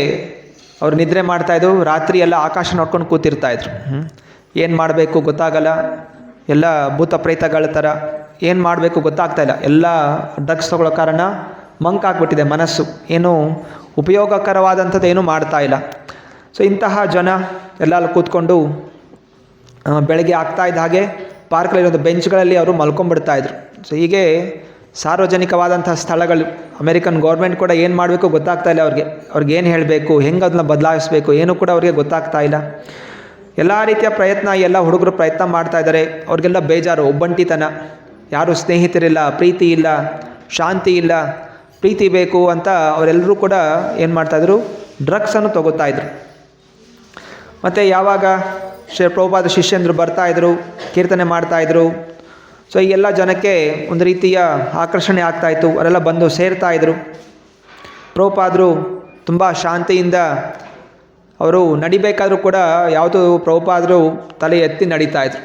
ಅವ್ರು ನಿದ್ರೆ ಮಾಡ್ತಾಯಿದ್ರು, ರಾತ್ರಿ ಎಲ್ಲ ಆಕಾಶ ನೋಡ್ಕೊಂಡು ಕೂತಿರ್ತಾಯಿದ್ರು. ಏನು ಮಾಡಬೇಕು ಗೊತ್ತಾಗಲ್ಲ, ಎಲ್ಲ ಭೂತ ಪ್ರೇತಗಳ ಥರ ಏನು ಮಾಡಬೇಕು ಗೊತ್ತಾಗ್ತಾಯಿಲ್ಲ. ಎಲ್ಲ ಡ್ರಗ್ಸ್ ತಗೊಳ್ಳೋ ಕಾರಣ ಮಂಕಾಗ್ಬಿಟ್ಟಿದೆ ಮನಸ್ಸು, ಏನೂ ಉಪಯೋಗಕರವಾದಂಥದ್ದು ಏನೂ ಮಾಡ್ತಾಯಿಲ್ಲ. ಸೊ ಇಂತಹ ಜನ ಎಲ್ಲ ಕೂತ್ಕೊಂಡು ಬೆಳಗ್ಗೆ ಆಗ್ತಾಯಿದ್ದ ಹಾಗೆ ಪಾರ್ಕಲ್ಲಿರೋದು ಬೆಂಚ್ಗಳಲ್ಲಿ ಅವರು ಮಲ್ಕೊಂಡ್ಬಿಡ್ತಾಯಿದ್ರು. ಸೊ ಹೀಗೆ ಸಾರ್ವಜನಿಕವಾದಂಥ ಸ್ಥಳಗಳು, ಅಮೇರಿಕನ್ ಗೌರ್ಮೆಂಟ್ ಕೂಡ ಏನು ಮಾಡಬೇಕು ಗೊತ್ತಾಗ್ತಾಯಿಲ್ಲ ಅವ್ರಿಗೆ ಏನು ಹೇಳಬೇಕು, ಹೆಂಗೆ ಅದನ್ನ ಬದಲಾಯಿಸಬೇಕು ಏನೂ ಕೂಡ ಅವ್ರಿಗೆ ಗೊತ್ತಾಗ್ತಾ ಇಲ್ಲ. ಎಲ್ಲ ರೀತಿಯ ಪ್ರಯತ್ನ ಎಲ್ಲ ಹುಡುಗರು ಪ್ರಯತ್ನ ಮಾಡ್ತಾಯಿದ್ದಾರೆ. ಅವ್ರಿಗೆಲ್ಲ ಬೇಜಾರು, ಒಬ್ಬಂಟಿತನ, ಯಾರೂ ಸ್ನೇಹಿತರಿಲ್ಲ, ಪ್ರೀತಿ ಇಲ್ಲ, ಶಾಂತಿ ಇಲ್ಲ. ಪ್ರೀತಿ ಬೇಕು ಅಂತ ಅವರೆಲ್ಲರೂ ಕೂಡ ಏನು ಮಾಡ್ತಾಯಿದ್ರು, ಡ್ರಗ್ಸನ್ನು ತಗೋತಾಯಿದ್ರು. ಮತ್ತು ಯಾವಾಗ ಪ್ರಭುಪಾದ ಶಿಷ್ಯಂದರು ಬರ್ತಾಯಿದ್ರು, ಕೀರ್ತನೆ ಮಾಡ್ತಾಯಿದ್ರು. ಸೊ ಈ ಎಲ್ಲ ಜನಕ್ಕೆ ಒಂದು ರೀತಿಯ ಆಕರ್ಷಣೆ ಆಗ್ತಾಯಿತ್ತು, ಅವರೆಲ್ಲ ಬಂದು ಸೇರ್ತಾಯಿದ್ರು. ಪ್ರಭುಪಾದರು ತುಂಬ ಶಾಂತಿಯಿಂದ ಅವರು ನಡಿಬೇಕಾದ್ರೂ ಕೂಡ ಯಾವುದು ಪ್ರಭುಪಾದರು ತಲೆ ಎತ್ತಿ ನಡೀತಾಯಿದ್ರು.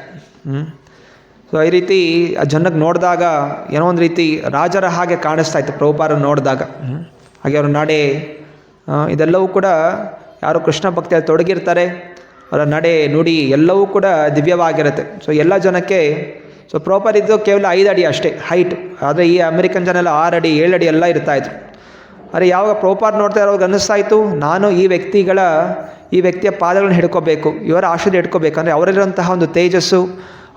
ಸೊ ಈ ರೀತಿ ಆ ಜನಕ್ಕೆ ನೋಡಿದಾಗ ಏನೋ ಒಂದು ರೀತಿ ರಾಜರ ಹಾಗೆ ಕಾಣಿಸ್ತಾಯಿತ್ತು ಪ್ರಭುಪಾದರನ್ನು ನೋಡಿದಾಗ. ಹಾಗೆ ಅವ್ರ ನಡೆ ಇದೆಲ್ಲವೂ ಕೂಡ ಯಾರು ಕೃಷ್ಣ ಭಕ್ತಿಯಲ್ಲಿ ತೊಡಗಿರ್ತಾರೆ ಅವರ ನಡೆ ನುಡಿ ಎಲ್ಲವೂ ಕೂಡ ದಿವ್ಯವಾಗಿರುತ್ತೆ. ಸೊ ಎಲ್ಲ ಜನಕ್ಕೆ ಸೊ ಪ್ರಭುಪಾದಿದ್ದು ಕೇವಲ 5 ಅಡಿ ಅಷ್ಟೇ ಹೈಟ್, ಆದರೆ ಈ ಅಮೆರಿಕನ್ ಜನ ಎಲ್ಲ 6 ಅಡಿ 7 ಅಡಿ ಎಲ್ಲ ಇರ್ತಾಯಿದ್ರು. ಆದರೆ ಯಾವಾಗ ಪ್ರಭುಪಾದ ನೋಡ್ತಾ ಇರೋವಾಗ ಅನ್ನಿಸ್ತಾಯಿತ್ತು, ನಾನು ಈ ವ್ಯಕ್ತಿಯ ಪಾದಗಳನ್ನು ಹಿಡ್ಕೋಬೇಕು, ಇವರ ಆಶೀರ್ವಾದ ಹಿಡ್ಕೋಬೇಕು. ಅಂದರೆ ಅವರಲ್ಲಿರುವಂತಹ ಒಂದು ತೇಜಸ್ಸು,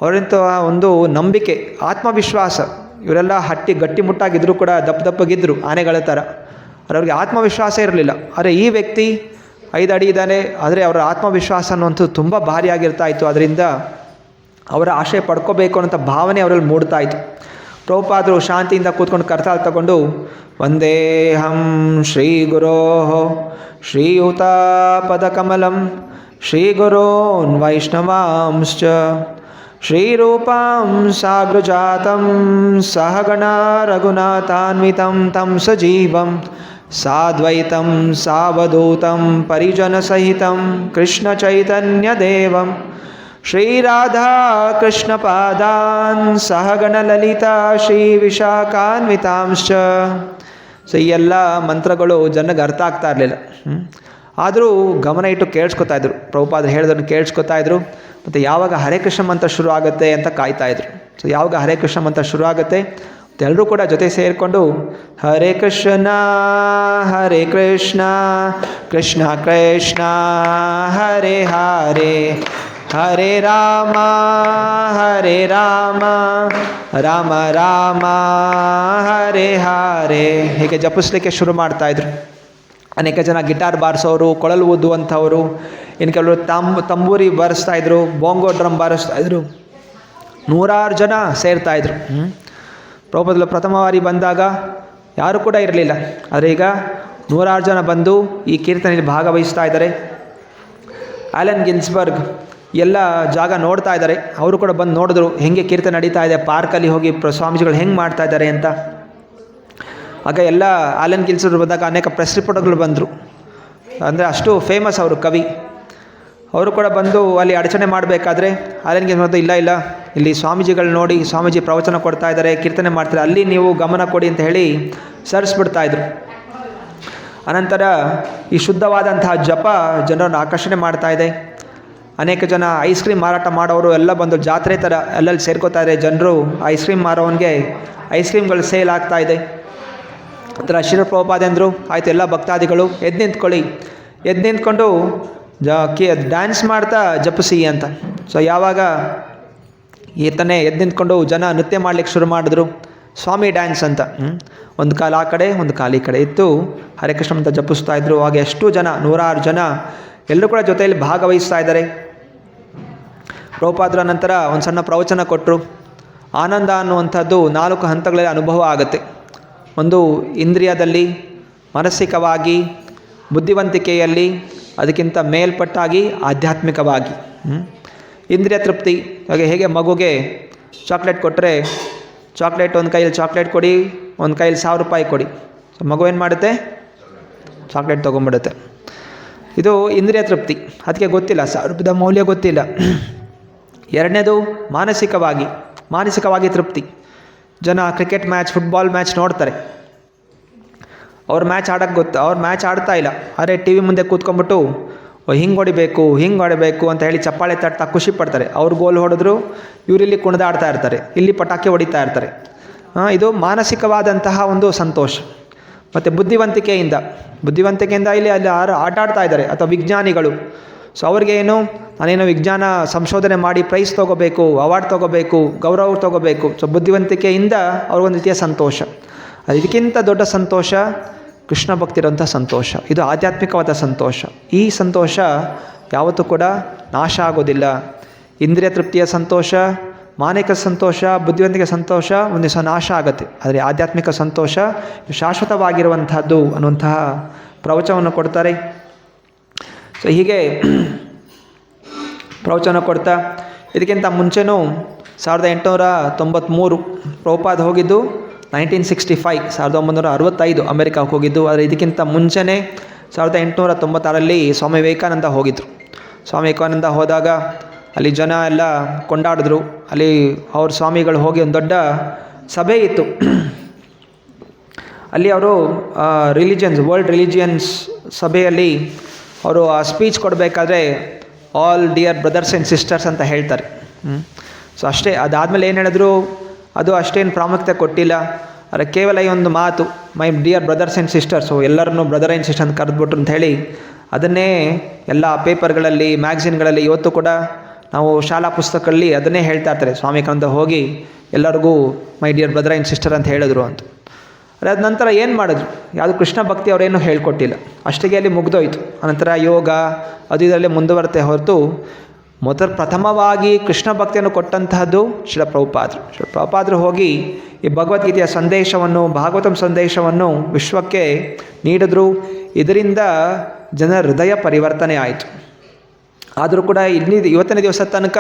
ಅವರಂತಹ ಒಂದು ನಂಬಿಕೆ, ಆತ್ಮವಿಶ್ವಾಸ, ಇವರೆಲ್ಲ ಗಟ್ಟಿಮುಟ್ಟಾಗಿದ್ದರೂ ಕೂಡ ದಪ್ಪಗಿದ್ದರು ಆನೆಗಳ ಥರ. ಅವ್ರಿಗೆ ಆತ್ಮವಿಶ್ವಾಸ ಇರಲಿಲ್ಲ. ಆದರೆ ಈ ವ್ಯಕ್ತಿ 5 ಅಡಿ ಇದ್ದಾನೆ, ಆದರೆ ಅವರ ಆತ್ಮವಿಶ್ವಾಸ ಅನ್ನುವಂಥದ್ದು ತುಂಬ ಭಾರಿಯಾಗಿರ್ತಾಯಿತ್ತು. ಅದರಿಂದ ಅವರ ಆಶಯ ಪಡ್ಕೋಬೇಕು ಅನ್ನೋಂಥ ಭಾವನೆ ಅವರಲ್ಲಿ ಮೂಡ್ತಾಯಿತ್ತು. ಪ್ರಭುಪಾದರು ಶಾಂತಿಯಿಂದ ಕೂತ್ಕೊಂಡು ಕರ್ತಾಲ್ ತಗೊಂಡು ವಂದೇಹಂ ಶ್ರೀ ಗುರೋ ಶ್ರೀಯುತಾಪದಕಮಲಂ ಶ್ರೀ ಗುರೋನ್ ವೈಷ್ಣವಾಂಶ್ಚ ಶ್ರೀರೂಪಂ ಸಾಗೃಜಾತಂ ಸಹಗಣ ರಘುನಾಥಾನ್ವಿತಂ ತಂ ಸಜೀವಂ ಸಾದ್ವೈತಂ ಸಾವಧೂತಂ ಪರಿಜನಸಹಿತಂ ಕೃಷ್ಣ ಚೈತನ್ಯದೇವಂ ಶ್ರೀರಾಧಾ ಕೃಷ್ಣಪಾದಾನ್ ಸಹಗಣ ಲಲಿತಾ ಶ್ರೀ ವಿಶಾಖಾನ್ವಿತಾಂಶ್ಚ. ಸೊ ಈ ಎಲ್ಲ ಮಂತ್ರಗಳು ಜನಕ್ಕೆ ಅರ್ಥ ಆಗ್ತಾ ಇರಲಿಲ್ಲ. ಆದರೂ ಗಮನ ಇಟ್ಟು ಕೇಳಿಸ್ಕೊತಾ ಇದ್ರು, ಪ್ರಭುಪಾದರು ಹೇಳಿದನ್ನು ಕೇಳಿಸ್ಕೊತಾ ಇದ್ರು. ಮತ್ತು ಯಾವಾಗ ಹರೇ ಕೃಷ್ಣ ಮಂತ್ರ ಶುರು ಆಗುತ್ತೆ ಅಂತ ಕಾಯ್ತಾಯಿದ್ರು. ಸೊ ಯಾವಾಗ ಹರೇ ಕೃಷ್ಣ ಮಂತ್ರ ಶುರು ಆಗುತ್ತೆ ಎಲ್ಲರೂ ಕೂಡ ಜೊತೆ ಸೇರಿಕೊಂಡು ಹರೇ ಕೃಷ್ಣ ಕೃಷ್ಣ ಕೃಷ್ಣ ಹರೇ ಹರೇ ಹರೇ ರಾಮ ರಾಮ ರಾಮ ಹರೇ ಹರೇ ಹೀಗೆ ಜಪಿಸ್ಲಿಕ್ಕೆ ಶುರು ಮಾಡ್ತಾಯಿದ್ರು. ಅನೇಕ ಜನ ಗಿಟಾರ್ ಬಾರಿಸೋರು, ಕೊಳಲು ಊದುವಂಥವರು, ಇನ್ನು ಕೆಲವರು ತಂಬೂರಿ ಬಾರಿಸ್ತಾಯಿದ್ರು, ಬೊಂಗೋ ಡ್ರಮ್ ಬಾರಿಸ್ತಾಯಿದ್ರು. 100 ಜನ ಸೇರ್ತಾಯಿದ್ರು. ಪ್ರಭುಪಾದರು ಪ್ರಥಮ ಬಾರಿ ಬಂದಾಗ ಯಾರೂ ಕೂಡ ಇರಲಿಲ್ಲ. ಆದರೆ ಈಗ 100 ಜನ ಬಂದು ಈ ಕೀರ್ತನೆಯಲ್ಲಿ ಭಾಗವಹಿಸ್ತಾ ಇದ್ದಾರೆ. ಆ್ಯಲನ್ ಗಿನ್ಸ್ಬರ್ಗ್ ಎಲ್ಲ ಜಾಗ ನೋಡ್ತಾ ಇದ್ದಾರೆ. ಅವರು ಕೂಡ ಬಂದು ನೋಡಿದ್ರು ಹೆಂಗೆ ಕೀರ್ತನೆ ನಡೀತಾ ಇದೆ, ಪಾರ್ಕಲ್ಲಿ ಹೋಗಿ ಸ್ವಾಮೀಜಿಗಳು ಹೆಂಗೆ ಮಾಡ್ತಾ ಇದ್ದಾರೆ ಅಂತ. ಆಗ ಎಲ್ಲ ಆ್ಯಲನ್ ಗಿನ್ಸ್ಬರ್ಗ್ ಬಂದಾಗ ಅನೇಕ ಪ್ರೆಸ್ ರಿಪೋರ್ಟರ್ಗಳು ಬಂದರು. ಅಂದರೆ ಅಷ್ಟು ಫೇಮಸ್ ಅವರು ಕವಿ. ಅವರು ಕೂಡ ಬಂದು ಅಲ್ಲಿ ಅಡಚಣೆ ಮಾಡಬೇಕಾದ್ರೆ ಆ್ಯಲನ್ ಗಿನ್ಸ್ಬರ್ಗ್ ಇಲ್ಲ ಇಲ್ಲಿ ಸ್ವಾಮೀಜಿಗಳು ನೋಡಿ, ಸ್ವಾಮೀಜಿ ಪ್ರವಚನ ಕೊಡ್ತಾ ಇದ್ದಾರೆ, ಕೀರ್ತನೆ ಮಾಡ್ತಾರೆ, ಅಲ್ಲಿ ನೀವು ಗಮನ ಕೊಡಿ ಅಂತ ಹೇಳಿ ಸರಿಸ್ಬಿಡ್ತಾಯಿದ್ರು. ಅನಂತರ ಈ ಶುದ್ಧವಾದಂತಹ ಜಪ ಜನರನ್ನು ಆಕರ್ಷಣೆ ಮಾಡ್ತಾ ಇದೆ. ಅನೇಕ ಜನ ಐಸ್ ಕ್ರೀಮ್ ಮಾರಾಟ ಮಾಡೋರು ಎಲ್ಲ ಬಂದು ಜಾತ್ರೆ ಥರ ಎಲ್ಲೆಲ್ಲಿ ಸೇರ್ಕೋತಾ ಇದೆ. ಜನರು ಐಸ್ ಕ್ರೀಮ್ ಮಾರೋವನಿಗೆ ಐಸ್ ಕ್ರೀಮ್ಗಳು ಸೇಲ್ ಆಗ್ತಾ ಇದೆ. ಒಂಥರ ಶ್ರೀಲ ಪ್ರಭುಪಾದ ಅಂದರು, ಆಯಿತು ಎಲ್ಲ ಭಕ್ತಾದಿಗಳು ಎದ್ದು ನಿಂತ್ಕೊಂಡು ಡ್ಯಾನ್ಸ್ ಮಾಡ್ತಾ ಜಪಿಸಿ ಅಂತ. ಸೊ ಯಾವಾಗ ಈತನೇ ಎದ್ದು ನಿಂತ್ಕೊಂಡು ಜನ ನೃತ್ಯ ಮಾಡಲಿಕ್ಕೆ ಶುರು ಮಾಡಿದ್ರು, ಸ್ವಾಮಿ ಡ್ಯಾನ್ಸ್ ಅಂತ. ಒಂದು ಕಾಲು ಆ ಕಡೆ ಒಂದು ಕಾಲು ಈ ಕಡೆ ಇತ್ತು, ಹರೇ ಕೃಷ್ಣ ಅಂತ ಜಪಿಸ್ತಾ ಇದ್ರು. ಹಾಗೆ ಎಷ್ಟು ಜನ, 100 ಜನ ಎಲ್ಲರೂ ಕೂಡ ಜೊತೆಯಲ್ಲಿ ಭಾಗವಹಿಸ್ತಾ ಇದ್ದಾರೆ. ಪ್ರಭುಪಾದರ ನಂತರ ಒಂದು ಸಣ್ಣ ಪ್ರವಚನ ಕೊಟ್ಟರು. ಆನಂದ ಅನ್ನುವಂಥದ್ದು 4 ಹಂತಗಳಲ್ಲಿ ಅನುಭವ ಆಗುತ್ತೆ. ಒಂದು ಇಂದ್ರಿಯದಲ್ಲಿ, ಮಾನಸಿಕವಾಗಿ, ಬುದ್ಧಿವಂತಿಕೆಯಲ್ಲಿ, ಅದಕ್ಕಿಂತ ಮೇಲ್ಪಟ್ಟಾಗಿ ಆಧ್ಯಾತ್ಮಿಕವಾಗಿ. ಇಂದ್ರಿಯ ತೃಪ್ತಿ, ಹಾಗೆ ಹೇಗೆ ಮಗುಗೆ ಚಾಕ್ಲೇಟ್ ಕೊಟ್ಟರೆ ಚಾಕ್ಲೇಟ್ ಒಂದು ಕೈಯಲ್ಲಿ ಚಾಕ್ಲೇಟ್ ಕೊಡಿ, ಒಂದು ಕೈಯಲ್ಲಿ ₹1000 ಕೊಡಿ, ಸೊ ಮಗು ಏನು ಮಾಡುತ್ತೆ? ಚಾಕ್ಲೇಟ್ ತೊಗೊಂಬಿಡುತ್ತೆ. ಇದು ಇಂದ್ರಿಯ ತೃಪ್ತಿ. ಅದಕ್ಕೆ ಗೊತ್ತಿಲ್ಲ, ₹1000 ಮೌಲ್ಯ ಗೊತ್ತಿಲ್ಲ. ಎರಡನೇದು ಮಾನಸಿಕವಾಗಿ ತೃಪ್ತಿ. ಜನ ಕ್ರಿಕೆಟ್ ಮ್ಯಾಚ್, ಫುಟ್ಬಾಲ್ ಮ್ಯಾಚ್ ನೋಡ್ತಾರೆ, ಅವ್ರು ಮ್ಯಾಚ್ ಆಡ್ತಾ ಇಲ್ಲ, ಆದರೆ ಟಿ ವಿ ಮುಂದೆ ಕೂತ್ಕೊಂಡ್ಬಿಟ್ಟು ಹಿಂಗೆ ಹೊಡಿಬೇಕು ಅಂತ ಹೇಳಿ ಚಪ್ಪಾಳೆ ತಟ್ತಾ ಖುಷಿ ಪಡ್ತಾರೆ. ಅವ್ರು ಗೋಲ್ ಹೊಡೆದ್ರು, ಇವರಿಲ್ಲಿ ಕುಣಿದಾಡ್ತಾ ಇರ್ತಾರೆ, ಇಲ್ಲಿ ಪಟಾಕಿ ಹೊಡಿತಾ ಇರ್ತಾರೆ. ಇದು ಮಾನಸಿಕವಾದಂತಹ ಒಂದು ಸಂತೋಷ. ಮತ್ತು ಬುದ್ಧಿವಂತಿಕೆಯಿಂದ ಇಲ್ಲಿ ಆಟ ಆಡ್ತಾ ಇದ್ದಾರೆ, ಅಥವಾ ವಿಜ್ಞಾನಿಗಳು. ಸೊ ಅವ್ರಿಗೆ ನಾನೇನೋ ವಿಜ್ಞಾನ ಸಂಶೋಧನೆ ಮಾಡಿ ಪ್ರೈಸ್ ತೊಗೋಬೇಕು, ಅವಾರ್ಡ್ ತೊಗೋಬೇಕು, ಗೌರವ ತೊಗೋಬೇಕು. ಸೊ ಬುದ್ಧಿವಂತಿಕೆಯಿಂದ ಅವ್ರಿಗೊಂದು ರೀತಿಯ ಸಂತೋಷ. ಇದಕ್ಕಿಂತ ದೊಡ್ಡ ಸಂತೋಷ ಕೃಷ್ಣ ಭಕ್ತಿ ಇರೋಂಥ ಸಂತೋಷ. ಇದು ಆಧ್ಯಾತ್ಮಿಕವಾದ ಸಂತೋಷ. ಈ ಸಂತೋಷ ಯಾವತ್ತೂ ಕೂಡ ನಾಶ ಆಗೋದಿಲ್ಲ. ಇಂದ್ರಿಯ ತೃಪ್ತಿಯ ಸಂತೋಷ, ಮಾನಸಿಕ ಸಂತೋಷ, ಬುದ್ಧಿವಂತಿಕೆ ಸಂತೋಷ ಒಂದು ದಿವಸ ನಾಶ ಆಗುತ್ತೆ. ಆದರೆ ಆಧ್ಯಾತ್ಮಿಕ ಸಂತೋಷ ಶಾಶ್ವತವಾಗಿರುವಂಥದ್ದು ಅನ್ನುವಂತಹ ಪ್ರವಚನವನ್ನು ಕೊಡ್ತಾರೆ. ಸೊ ಹೀಗೆ ಪ್ರವಚನ ಕೊಡ್ತಾ, ಇದಕ್ಕಿಂತ ಮುಂಚೆನೂ 1893 ಪ್ರಭುಪಾದ ಹೋಗಿದ್ದು 1965, 1965 ಅಮೆರಿಕಕ್ಕೆ ಹೋಗಿದ್ದು. ಆದರೆ ಇದಕ್ಕಿಂತ ಮುಂಚೆನೇ 1896 ಸ್ವಾಮಿ ವಿವೇಕಾನಂದ ಹೋಗಿದ್ದರು. ಸ್ವಾಮಿ ವಿವೇಕಾನಂದ ಹೋದಾಗ ಅಲ್ಲಿ ಜನ ಎಲ್ಲ ಕೊಂಡಾಡಿದ್ರು. ಅಲ್ಲಿ ಅವ್ರ ಸ್ವಾಮಿಗಳು ಹೋಗಿ ಒಂದು ದೊಡ್ಡ ಸಭೆ ಇತ್ತು. ಅಲ್ಲಿ ಅವರು ವರ್ಲ್ಡ್ ರಿಲಿಜಿಯನ್ಸ್ ಸಭೆಯಲ್ಲಿ ಅವರು ಆ ಸ್ಪೀಚ್ ಕೊಡಬೇಕಾದ್ರೆ all dear brothers and sisters ಅಂತ ಹೇಳ್ತಾರೆ. ಸೊ ಅಷ್ಟೇ. ಅದಾದಮೇಲೆ ಏನು ಹೇಳಿದ್ರು, ಅದು ಅಷ್ಟೇನು ಪ್ರಾಮುಖ್ಯತೆ ಕೊಟ್ಟಿಲ್ಲ. ಆದರೆ ಕೇವಲ ಈ ಒಂದು ಮಾತು, my dear brothers and sisters, ಎಲ್ಲರನ್ನೂ ಬ್ರದರ್ ಆ್ಯಂಡ್ ಸಿಸ್ಟರ್ ಅಂತ ಕರೆದ್ಬಿಟ್ರು ಅಂತ ಹೇಳಿ, ಅದನ್ನೇ ಎಲ್ಲ ಪೇಪರ್ಗಳಲ್ಲಿ, ಮ್ಯಾಗ್ಝಿನ್ಗಳಲ್ಲಿ ಇವತ್ತು ಕೂಡ ನಾವು ಶಾಲಾ ಪುಸ್ತಕಗಳಲ್ಲಿ ಅದನ್ನೇ ಹೇಳ್ತಾ ಇರ್ತಾರೆ. ಸ್ವಾಮಿ ವಿವೇಕಾನಂದ ಹೋಗಿ ಎಲ್ಲರಿಗೂ my dear brother and sister ಅಂತ ಹೇಳಿದ್ರು ಅಂತ. ಅದಾದ ನಂತರ ಏನು ಮಾಡಿದ್ರು? ಯಾವುದು ಕೃಷ್ಣ ಭಕ್ತಿ ಅವರೇನು ಹೇಳ್ಕೊಟ್ಟಿಲ್ಲ, ಅಷ್ಟಿಗೆ ಅಲ್ಲಿ ಮುಗ್ದೋಯ್ತು. ಅನಂತರ ಯೋಗ ಅದು ಇದರಲ್ಲೇ ಮುಂದುವರೆತೆ ಹೊರತು ಪ್ರಥಮವಾಗಿ ಕೃಷ್ಣ ಭಕ್ತಿಯನ್ನು ಕೊಟ್ಟಂತಹದ್ದು ಶ್ರೀಲ ಪ್ರಭುಪಾದರು ಹೋಗಿ ಈ ಭಗವದ್ಗೀತೆಯ ಸಂದೇಶವನ್ನು, ಭಾಗವತಂ ಸಂದೇಶವನ್ನು ವಿಶ್ವಕ್ಕೆ ನೀಡಿದ್ರು. ಇದರಿಂದ ಜನರ ಹೃದಯ ಪರಿವರ್ತನೆ ಆಯಿತು. ಆದರೂ ಕೂಡ ಇವತ್ತಿನ ದಿವಸ ತನಕ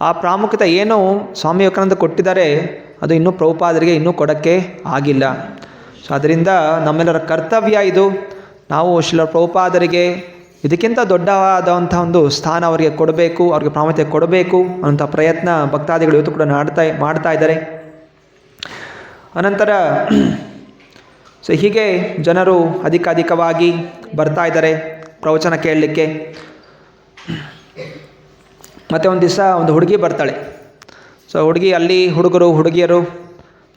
ಆ ಪ್ರಾಮುಖ್ಯತೆ ಏನು ಸ್ವಾಮಿ ವಿವೇಕಾನಂದ ಕೊಟ್ಟಿದ್ದಾರೆ, ಅದು ಇನ್ನೂ ಪ್ರಭುಪಾದರಿಗೆ ಇನ್ನೂ ಕೊಡೋಕ್ಕೆ ಆಗಿಲ್ಲ. ಸೊ ಅದರಿಂದ ನಮ್ಮೆಲ್ಲರ ಕರ್ತವ್ಯ ಇದು. ನಾವು ಶ್ರೀಲ ಪ್ರಭುಪಾದರಿಗೆ ಇದಕ್ಕಿಂತ ದೊಡ್ಡವಾದಂಥ ಒಂದು ಸ್ಥಾನ ಅವರಿಗೆ ಕೊಡಬೇಕು, ಅವ್ರಿಗೆ ಪ್ರಾಮುಖ್ಯತೆ ಕೊಡಬೇಕು ಅನ್ನೋಂಥ ಪ್ರಯತ್ನ ಭಕ್ತಾದಿಗಳು ಇವತ್ತು ಕೂಡ ಮಾಡ್ತಾ ಇದ್ದಾರೆ. ಅನಂತರ ಸೊ ಹೀಗೆ ಜನರು ಅಧಿಕವಾಗಿ ಬರ್ತಾ ಇದ್ದಾರೆ ಪ್ರವಚನ ಕೇಳಲಿಕ್ಕೆ. ಮತ್ತು ಒಂದು ದಿವಸ ಒಂದು ಹುಡುಗಿ ಬರ್ತಾಳೆ. ಸೊ ಹುಡುಗಿ, ಅಲ್ಲಿ ಹುಡುಗರು ಹುಡುಗಿಯರು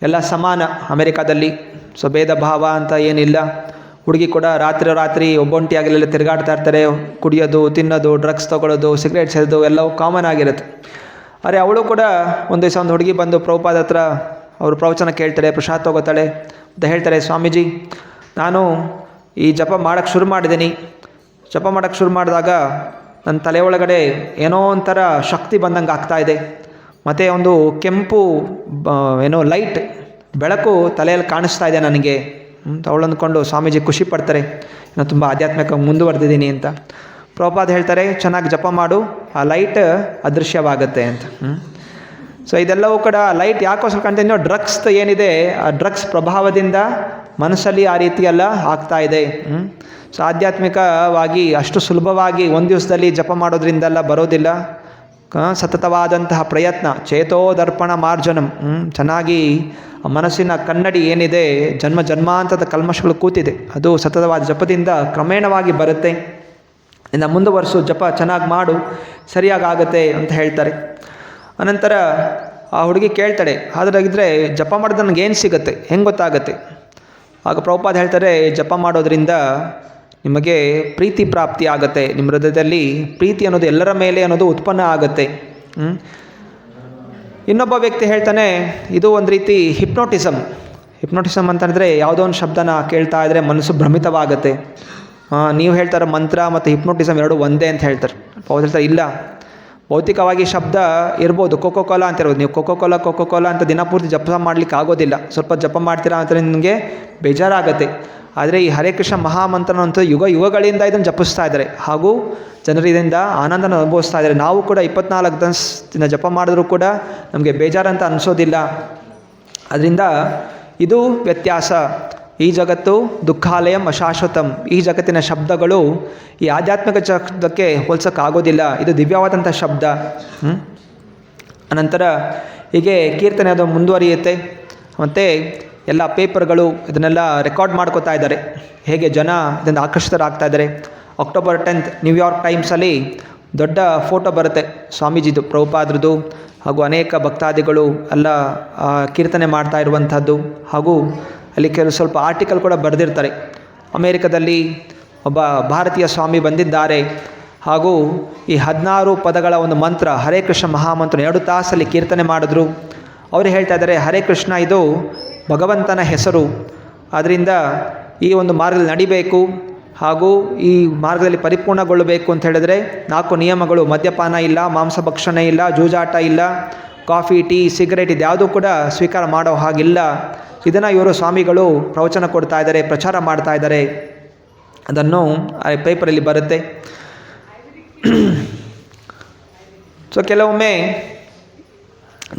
ಎಲ್ಲ ಸಮಾನ ಅಮೆರಿಕಾದಲ್ಲಿ. ಸೊ ಭೇದ ಭಾವ ಅಂತ ಏನಿಲ್ಲ. ಹುಡುಗಿ ಕೂಡ ರಾತ್ರಿ ಒಬ್ಬೊಂಟಿಯಾಗಿಲ್ಲ ತಿರುಗಾಡ್ತಾ ಇರ್ತಾರೆ. ಕುಡಿಯೋದು, ತಿನ್ನೋದು, ಡ್ರಗ್ಸ್ ತೊಗೊಳ್ಳೋದು, ಸಿಗರೇಟ್ ಸೇದೋದು ಎಲ್ಲವೂ ಕಾಮನ್ ಆಗಿರುತ್ತೆ. ಆದರೆ ಅವಳು ಕೂಡ ಒಂದು ದಿವಸ ಒಂದು ಹುಡುಗಿ ಬಂದು ಪ್ರಭುಪಾದ ಹತ್ರ ಅವರು ಪ್ರವಚನ ಕೇಳ್ತಾಳೆ, ಪ್ರಸಾದ ತೊಗೋತಾಳೆ ಅಂತ ಹೇಳ್ತಾರೆ, ಸ್ವಾಮೀಜಿ ನಾನು ಈ ಜಪ ಮಾಡೋಕ್ಕೆ ಶುರು ಮಾಡಿದ್ದೀನಿ. ಜಪ ಮಾಡೋಕ್ಕೆ ಶುರು ಮಾಡಿದಾಗ ನನ್ನ ತಲೆ ಒಳಗಡೆ ಏನೋ ಒಂಥರ ಶಕ್ತಿ ಬಂದಂಗೆ ಆಗ್ತಾಯಿದೆ. ಮತ್ತು ಒಂದು ಕೆಂಪು ಲೈಟ್ ಬೆಳಕು ತಲೆಯಲ್ಲಿ ಕಾಣಿಸ್ತಾ ಇದೆ ನನಗೆ ಅಂತ ಅವಳು ಅಂದ್ಕೊಂಡು ಸ್ವಾಮೀಜಿ ಖುಷಿ ಪಡ್ತಾರೆ, ನಾನು ತುಂಬ ಆಧ್ಯಾತ್ಮಿಕ ಮುಂದುವರೆದಿದ್ದೀನಿ ಅಂತ. ಪ್ರಭುಪಾದ ಹೇಳ್ತಾರೆ, ಚೆನ್ನಾಗಿ ಜಪ ಮಾಡು, ಆ ಲೈಟ್ ಅದೃಶ್ಯವಾಗುತ್ತೆ ಅಂತ. ಸೊ ಇದೆಲ್ಲವೂ ಕೂಡ ಲೈಟ್ ಯಾಕೋಸ್ಕರ ಕಾಣ್ತಾ ಡ್ರಗ್ಸ್ ಏನಿದೆ, ಆ ಡ್ರಗ್ಸ್ ಪ್ರಭಾವದಿಂದ ಮನಸ್ಸಲ್ಲಿ ಆ ರೀತಿಯೆಲ್ಲ ಆಗ್ತಾ ಇದೆ. ಸೊ ಆಧ್ಯಾತ್ಮಿಕವಾಗಿ ಅಷ್ಟು ಸುಲಭವಾಗಿ ಒಂದು ದಿವಸದಲ್ಲಿ ಜಪ ಮಾಡೋದ್ರಿಂದೆಲ್ಲ ಬರೋದಿಲ್ಲ. ಸತತವಾದಂತಹ ಪ್ರಯತ್ನ, ಚೇತೋದರ್ಪಣ ಮಾರ್ಜನಂ, ಚೆನ್ನಾಗಿ ಮನಸ್ಸಿನ ಕನ್ನಡಿ ಏನಿದೆ, ಜನ್ಮಾಂತದ ಕಲ್ಮಶಗಳು ಕೂತಿದೆ, ಅದು ಸತತವಾದ ಜಪದಿಂದ ಕ್ರಮೇಣವಾಗಿ ಬರುತ್ತೆ. ಇನ್ನು ಮುಂದುವರಿಸು, ಜಪ ಚೆನ್ನಾಗಿ ಮಾಡು, ಸರಿಯಾಗುತ್ತೆ ಅಂತ ಹೇಳ್ತಾರೆ. ಅನಂತರ ಆ ಹುಡುಗಿ ಕೇಳ್ತಾಳೆ, ಹಾಗಾಗಿದ್ದರೆ ಜಪ ಮಾಡಿದ್ರೆ ನನಗೇನು ಸಿಗುತ್ತೆ, ಹೆಂಗೆ ಗೊತ್ತಾಗುತ್ತೆ? ಆಗ ಪ್ರಭುಪಾದ ಹೇಳ್ತಾರೆ, ಜಪ ಮಾಡೋದ್ರಿಂದ ನಿಮಗೆ ಪ್ರೀತಿ ಪ್ರಾಪ್ತಿ ಆಗುತ್ತೆ, ನಿಮ್ಮ ಹೃದಯದಲ್ಲಿ ಪ್ರೀತಿ ಅನ್ನೋದು ಎಲ್ಲರ ಮೇಲೆ ಅನ್ನೋದು ಉತ್ಪನ್ನ ಆಗುತ್ತೆ. ಇನ್ನೊಬ್ಬ ವ್ಯಕ್ತಿ ಹೇಳ್ತಾನೆ, ಇದು ಒಂದು ರೀತಿ ಹಿಪ್ನೋಟಿಸಮ್ ಅಂತಂದರೆ ಯಾವುದೋ ಒಂದು ಶಬ್ದನ ಕೇಳ್ತಾ ಇದ್ದರೆ ಮನಸ್ಸು ಭ್ರಮಿತವಾಗುತ್ತೆ. ನೀವು ಹೇಳ್ತಾರೆ ಮಂತ್ರ ಮತ್ತು ಹಿಪ್ನೋಟಿಸಮ್ ಎರಡು ಒಂದೇ ಅಂತ ಹೇಳ್ತಾರೆ. ಅವ್ರು ಹೇಳ್ತಾರೆ ಇಲ್ಲ, ಭೌತಿಕವಾಗಿ ಶಬ್ದ ಇರ್ಬೋದು, ಕೊಕೋ ಕೋಲಾ ಅಂತ ಇರ್ಬೋದು. ನೀವು ಕೊಕೋ ಕೋಲಾ ಅಂತ ದಿನಪೂರ್ತಿ ಜಪ ಮಾಡಲಿಕ್ಕೆ ಆಗೋದಿಲ್ಲ. ಸ್ವಲ್ಪ ಜಪ ಮಾಡ್ತೀರಾ ಅಂತ ನಿಮಗೆ ಬೇಜಾರಾಗುತ್ತೆ. ಆದರೆ ಈ ಹರೇ ಕೃಷ್ಣ ಮಹಾಮಂತ್ರನ ಅಂತ ಯುಗಗಳಿಂದ ಇದನ್ನು ಜಪಿಸ್ತಾ ಇದ್ದಾರೆ, ಹಾಗೂ ಜನರು ಇದರಿಂದ ಆನಂದನ ಅನುಭವಿಸ್ತಾ ಇದ್ದಾರೆ. ನಾವು ಕೂಡ 24 ದಿನ ಜಪ ಮಾಡಿದ್ರೂ ಕೂಡ ನಮಗೆ ಬೇಜಾರಂತ ಅನಿಸೋದಿಲ್ಲ. ಅದರಿಂದ ಇದು ವ್ಯತ್ಯಾಸ. ಈ ಜಗತ್ತು ದುಃಖಾಲಯಂ ಅಶಾಶ್ವತಂ. ಈ ಜಗತ್ತಿನ ಶಬ್ದಗಳು ಈ ಆಧ್ಯಾತ್ಮಿಕ ಶಬ್ದಕ್ಕೆ ಹೋಲ್ಸೋಕ್ಕಾಗೋದಿಲ್ಲ. ಇದು ದಿವ್ಯವಾದಂಥ ಶಬ್ದ. ಅನಂತರ ಹೀಗೆ ಕೀರ್ತನೆ ಅದು ಮುಂದುವರಿಯುತ್ತೆ. ಮತ್ತು ಎಲ್ಲ ಪೇಪರ್ಗಳು ಇದನ್ನೆಲ್ಲ ರೆಕಾರ್ಡ್ ಮಾಡ್ಕೋತಾ ಇದ್ದಾರೆ, ಹೇಗೆ ಜನ ಇದರಿಂದ ಆಕರ್ಷಿತರಾಗ್ತಾ ಇದ್ದಾರೆ. ಅಕ್ಟೋಬರ್ 10 ನ್ಯೂಯಾರ್ಕ್ ಟೈಮ್ಸಲ್ಲಿ ದೊಡ್ಡ ಫೋಟೋ ಬರುತ್ತೆ ಸ್ವಾಮೀಜಿದು, ಪ್ರಭುಪಾದ್ರದ್ದು, ಹಾಗೂ ಅನೇಕ ಭಕ್ತಾದಿಗಳು ಎಲ್ಲ ಕೀರ್ತನೆ ಮಾಡ್ತಾ ಇರುವಂಥದ್ದು. ಹಾಗೂ ಅಲ್ಲಿ ಸ್ವಲ್ಪ ಆರ್ಟಿಕಲ್ ಕೂಡ ಬರೆದಿರ್ತಾರೆ. ಅಮೇರಿಕದಲ್ಲಿ ಒಬ್ಬ ಭಾರತೀಯ ಸ್ವಾಮಿ ಬಂದಿದ್ದಾರೆ, ಹಾಗೂ ಈ 16 ಪದಗಳ ಒಂದು ಮಂತ್ರ ಹರೇ ಕೃಷ್ಣ ಮಹಾಮಂತ್ರ 2 ತಾಸಲ್ಲಿ ಕೀರ್ತನೆ ಮಾಡಿದ್ರು. ಅವರು ಹೇಳ್ತಾ ಇದ್ದಾರೆ, ಹರೇ ಕೃಷ್ಣ ಇದು ಭಗವಂತನ ಹೆಸರು, ಆದ್ದರಿಂದ ಈ ಒಂದು ಮಾರ್ಗದಲ್ಲಿ ನಡಿಬೇಕು, ಹಾಗೂ ಈ ಮಾರ್ಗದಲ್ಲಿ ಪರಿಪೂರ್ಣಗೊಳ್ಳಬೇಕು ಅಂತ ಹೇಳಿದ್ರೆ 4 ನಿಯಮಗಳು: ಮದ್ಯಪಾನ ಇಲ್ಲ, ಮಾಂಸಭಕ್ಷಣೆ ಇಲ್ಲ, ಜೂಜಾಟ ಇಲ್ಲ, ಕಾಫಿ, ಟೀ, ಸಿಗರೇಟ್ ಇದ್ಯಾವುದೂ ಕೂಡ ಸ್ವೀಕಾರ ಮಾಡೋ ಹಾಗಿಲ್ಲ. ಇದನ್ನು ಇವರು ಸ್ವಾಮಿಗಳು ಪ್ರವಚನ ಕೊಡ್ತಾ ಇದ್ದಾರೆ, ಪ್ರಚಾರ ಮಾಡ್ತಾ ಇದ್ದಾರೆ. ಅದನ್ನು ಆ ಪೇಪರಲ್ಲಿ ಬರುತ್ತೆ. ಸೊ ಕೆಲವೊಮ್ಮೆ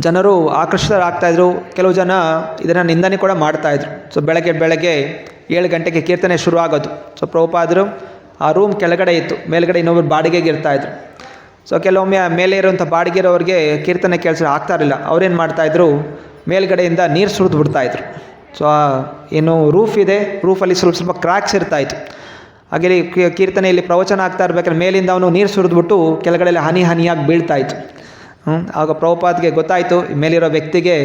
ಜನರು ಆಕರ್ಷಿತರಾಗ್ತಾಯಿದ್ರು, ಕೆಲವು ಜನ ಇದನ್ನು ನಿಂದನೆ ಕೂಡ ಮಾಡ್ತಾಯಿದ್ರು. ಸೊ ಬೆಳಗ್ಗೆ 7 ಗಂಟೆಗೆ ಕೀರ್ತನೆ ಶುರು ಆಗೋದು. ಸೊ ಪ್ರಭುಪಾದರು ಆ ರೂಮ್ ಕೆಳಗಡೆ ಇತ್ತು, ಮೇಲ್ಗಡೆ ಇನ್ನೊಬ್ಬರು ಬಾಡಿಗೆಗೆ ಇರ್ತಾಯಿದ್ರು. ಸೊ ಕೆಲವೊಮ್ಮೆ ಮೇಲೆ ಇರುವಂಥ ಬಾಡಿಗೆ ಇರೋರಿಗೆ ಕೀರ್ತನೆ ಕೇಳಿಸಿದ್ರೆ ಆಗ್ತಾಯಿರಲಿಲ್ಲ. ಅವ್ರೇನು ಮಾಡ್ತಾಯಿದ್ರು, ಮೇಲ್ಗಡೆಯಿಂದ ನೀರು ಸುರಿದು ಬಿಡ್ತಾಯಿದ್ರು. ಸೊ ಏನು ರೂಫ್ ಇದೆ, ರೂಫಲ್ಲಿ ಸ್ವಲ್ಪ ಕ್ರ್ಯಾಕ್ಸ್ ಇರ್ತಾಯಿತ್ತು. ಹಾಗೆ ಕೀರ್ತನೆಯಲ್ಲಿ ಪ್ರವಚನ ಆಗ್ತಾ ಇರ್ಬೇಕಾದ್ರೆ ಮೇಲಿಂದ ಅವನು ನೀರು ಸುರಿದ್ಬಿಟ್ಟು ಕೆಳಗಡೆಲ್ಲ ಹನಿಯಾಗಿ ಬೀಳ್ತಾಯಿತ್ತು. ಆಗ ಪ್ರಭುಪಾದ್ಗೆ ಗೊತ್ತಾಯಿತು, ಮೇಲಿರೋ ವ್ಯಕ್ತಿಗೆ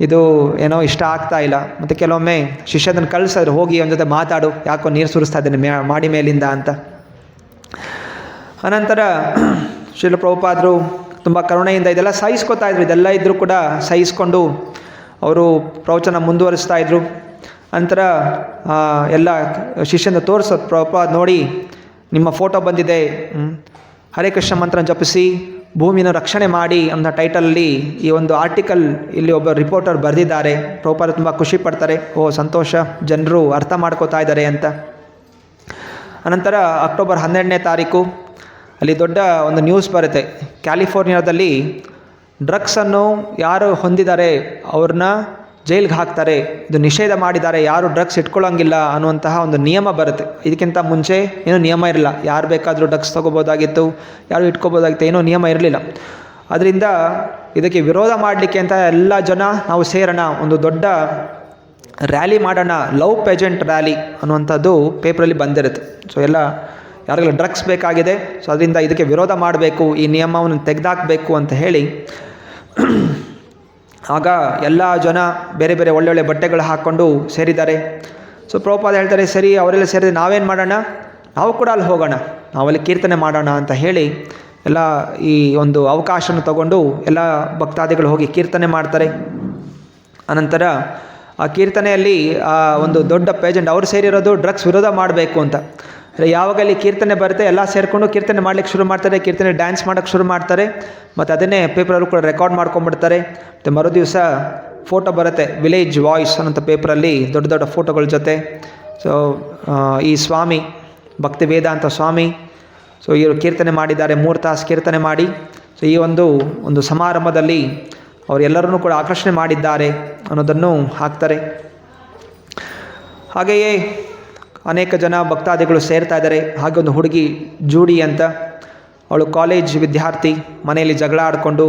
ಇದು ಏನೋ ಇಷ್ಟ ಆಗ್ತಾ ಇಲ್ಲ. ಮತ್ತು ಕೆಲವೊಮ್ಮೆ ಶಿಷ್ಯದನ್ನು ಕಳಿಸಿದ್ರು, ಹೋಗಿ ಅವನ ಜೊತೆ ಮಾತಾಡು, ಯಾಕೋ ನೀರು ಸುರಿಸ್ತಾ ಇದ್ದಾನೆ ಮಾಡಿ ಮೇಲಿಂದ ಅಂತ. ಅನಂತರ ಶ್ರೀಲ ಪ್ರಭುಪಾದರು ತುಂಬ ಕರುಣೆಯಿಂದ ಇದೆಲ್ಲ ಸಹಿಸ್ಕೊತಾ ಇದ್ರು. ಇದೆಲ್ಲ ಇದ್ದರೂ ಕೂಡ ಸಹಿಸ್ಕೊಂಡು ಅವರು ಪ್ರವಚನ ಮುಂದುವರಿಸ್ತಾ ಇದ್ರು. ನಂತರ ಎಲ್ಲ ಶಿಷ್ಯನ ತೋರಿಸೋದು, ಪ್ರಭುಪಾದ್ ನೋಡಿ ನಿಮ್ಮ ಫೋಟೋ ಬಂದಿದೆ, ಹರೇ ಕೃಷ್ಣ ಮಂತ್ರ ಜಪಿಸಿ ಭೂಮಿನ ರಕ್ಷಣೆ ಮಾಡಿ ಅನ್ನೋ ಟೈಟಲಲ್ಲಿ ಈ ಒಂದು ಆರ್ಟಿಕಲ್ ಇಲ್ಲಿ ಒಬ್ಬ ರಿಪೋರ್ಟರ್ ಬರೆದಿದ್ದಾರೆ. ಪ್ರಭುಪಾದ ತುಂಬ ಖುಷಿ ಪಡ್ತಾರೆ, ಓ ಸಂತೋಷ, ಜನರು ಅರ್ಥ ಮಾಡ್ಕೋತಾ ಇದ್ದಾರೆ ಅಂತ. ಅನಂತರ ಅಕ್ಟೋಬರ್ 12ನೇ ತಾರೀಕು ಅಲ್ಲಿ ದೊಡ್ಡ ಒಂದು ನ್ಯೂಸ್ ಬರುತ್ತೆ. ಕ್ಯಾಲಿಫೋರ್ನಿಯಾದಲ್ಲಿ ಡ್ರಗ್ಸನ್ನು ಯಾರು ಹೊಂದಿದ್ದಾರೆ ಅವ್ರನ್ನ ಜೈಲಿಗೆ ಹಾಕ್ತಾರೆ, ಇದು ನಿಷೇಧ ಮಾಡಿದ್ದಾರೆ, ಯಾರು ಡ್ರಗ್ಸ್ ಇಟ್ಕೊಳ್ಳೋಂಗಿಲ್ಲ ಅನ್ನುವಂತಹ ಒಂದು ನಿಯಮ ಬರುತ್ತೆ. ಇದಕ್ಕಿಂತ ಮುಂಚೆ ಏನೂ ನಿಯಮ ಇರಲಿಲ್ಲ, ಯಾರು ಬೇಕಾದರೂ ಡ್ರಗ್ಸ್ ತೊಗೋಬೋದಾಗಿತ್ತು, ಯಾರು ಇಟ್ಕೋಬೋದಾಗಿತ್ತು, ಏನೂ ನಿಯಮ ಇರಲಿಲ್ಲ. ಅದರಿಂದ ಇದಕ್ಕೆ ವಿರೋಧ ಮಾಡಲಿಕ್ಕೆ ಅಂತ ಎಲ್ಲ ಜನ ನಾವು ಸೇರೋಣ, ಒಂದು ದೊಡ್ಡ ರ್ಯಾಲಿ ಮಾಡೋಣ, ಲವ್ ಪೇಜೆಂಟ್ ರ್ಯಾಲಿ ಅನ್ನುವಂಥದ್ದು ಪೇಪರಲ್ಲಿ ಬಂದಿರುತ್ತೆ. ಸೊ ಎಲ್ಲ ಯಾರಿಗೆಲ್ಲ ಡ್ರಗ್ಸ್ ಬೇಕಾಗಿದೆ, ಸೊ ಅದರಿಂದ ಇದಕ್ಕೆ ವಿರೋಧ ಮಾಡಬೇಕು, ಈ ನಿಯಮವನ್ನು ತೆಗೆದಾಕಬೇಕು ಅಂತ ಹೇಳಿ ಆಗ ಎಲ್ಲ ಜನ ಬೇರೆ ಬೇರೆ ಒಳ್ಳೊಳ್ಳೆ ಬಟ್ಟೆಗಳು ಹಾಕ್ಕೊಂಡು ಸೇರಿದ್ದಾರೆ. ಸೊ ಪ್ರಭುಪಾದ ಹೇಳ್ತಾರೆ, ಸರಿ ಅವರೆಲ್ಲ ಸೇರಿದ್ರೆ ನಾವೇನು ಮಾಡೋಣ, ನಾವು ಕೂಡ ಅಲ್ಲಿ ಹೋಗೋಣ, ನಾವಲ್ಲಿ ಕೀರ್ತನೆ ಮಾಡೋಣ ಅಂತ ಹೇಳಿ ಎಲ್ಲ ಈ ಒಂದು ಅವಕಾಶನ ತಗೊಂಡು ಎಲ್ಲ ಭಕ್ತಾದಿಗಳು ಹೋಗಿ ಕೀರ್ತನೆ ಮಾಡ್ತಾರೆ. ಅನಂತರ ಆ ಕೀರ್ತನೆಯಲ್ಲಿ ಆ ಒಂದು ದೊಡ್ಡ ಪೇಜೆಂಟ್ ಅವ್ರು ಸೇರಿರೋದು ಡ್ರಗ್ಸ್ ವಿರೋಧ ಮಾಡಬೇಕು ಅಂತ. ಯಾವಾಗ ಅಲ್ಲಿ ಕೀರ್ತನೆ ಬರುತ್ತೆ ಎಲ್ಲ ಸೇರಿಕೊಂಡು ಕೀರ್ತನೆ ಮಾಡ್ಲಿಕ್ಕೆ ಶುರು ಮಾಡ್ತಾರೆ, ಕೀರ್ತನೆ ಡ್ಯಾನ್ಸ್ ಮಾಡೋಕ್ಕೆ ಶುರು ಮಾಡ್ತಾರೆ. ಮತ್ತು ಅದನ್ನೇ ಪೇಪರಲ್ಲೂ ಕೂಡ ರೆಕಾರ್ಡ್ ಮಾಡ್ಕೊಂಡ್ಬಿಡ್ತಾರೆ. ಮತ್ತು ಮರುದಿವಸ ಫೋಟೋ ಬರುತ್ತೆ, ವಿಲೇಜ್ ವಾಯ್ಸ್ ಅನ್ನೋಂಥ ಪೇಪರಲ್ಲಿ ದೊಡ್ಡ ದೊಡ್ಡ ಫೋಟೋಗಳ ಜೊತೆ. ಸೊ ಈ ಸ್ವಾಮಿ ಭಕ್ತಿ ವೇದಾಂತ ಸ್ವಾಮಿ, ಸೊ ಇವರು ಕೀರ್ತನೆ ಮಾಡಿದ್ದಾರೆ, 3 ತಾಸು ಕೀರ್ತನೆ ಮಾಡಿ. ಸೊ ಈ ಒಂದು ಸಮಾರಂಭದಲ್ಲಿ ಅವರೆಲ್ಲರನ್ನೂ ಕೂಡ ಆಕರ್ಷಣೆ ಮಾಡಿದ್ದಾರೆ ಅನ್ನೋದನ್ನು ಹಾಕ್ತಾರೆ. ಹಾಗೆಯೇ ಅನೇಕ ಜನ ಭಕ್ತಾದಿಗಳು ಸೇರ್ತಾ ಇದ್ದಾರೆ. ಹಾಗೆ ಒಂದು ಹುಡುಗಿ ಜೂಡಿ ಅಂತ, ಅವಳು ಕಾಲೇಜ್ ವಿದ್ಯಾರ್ಥಿ, ಮನೆಯಲ್ಲಿ ಜಗಳ ಆಡಿಕೊಂಡು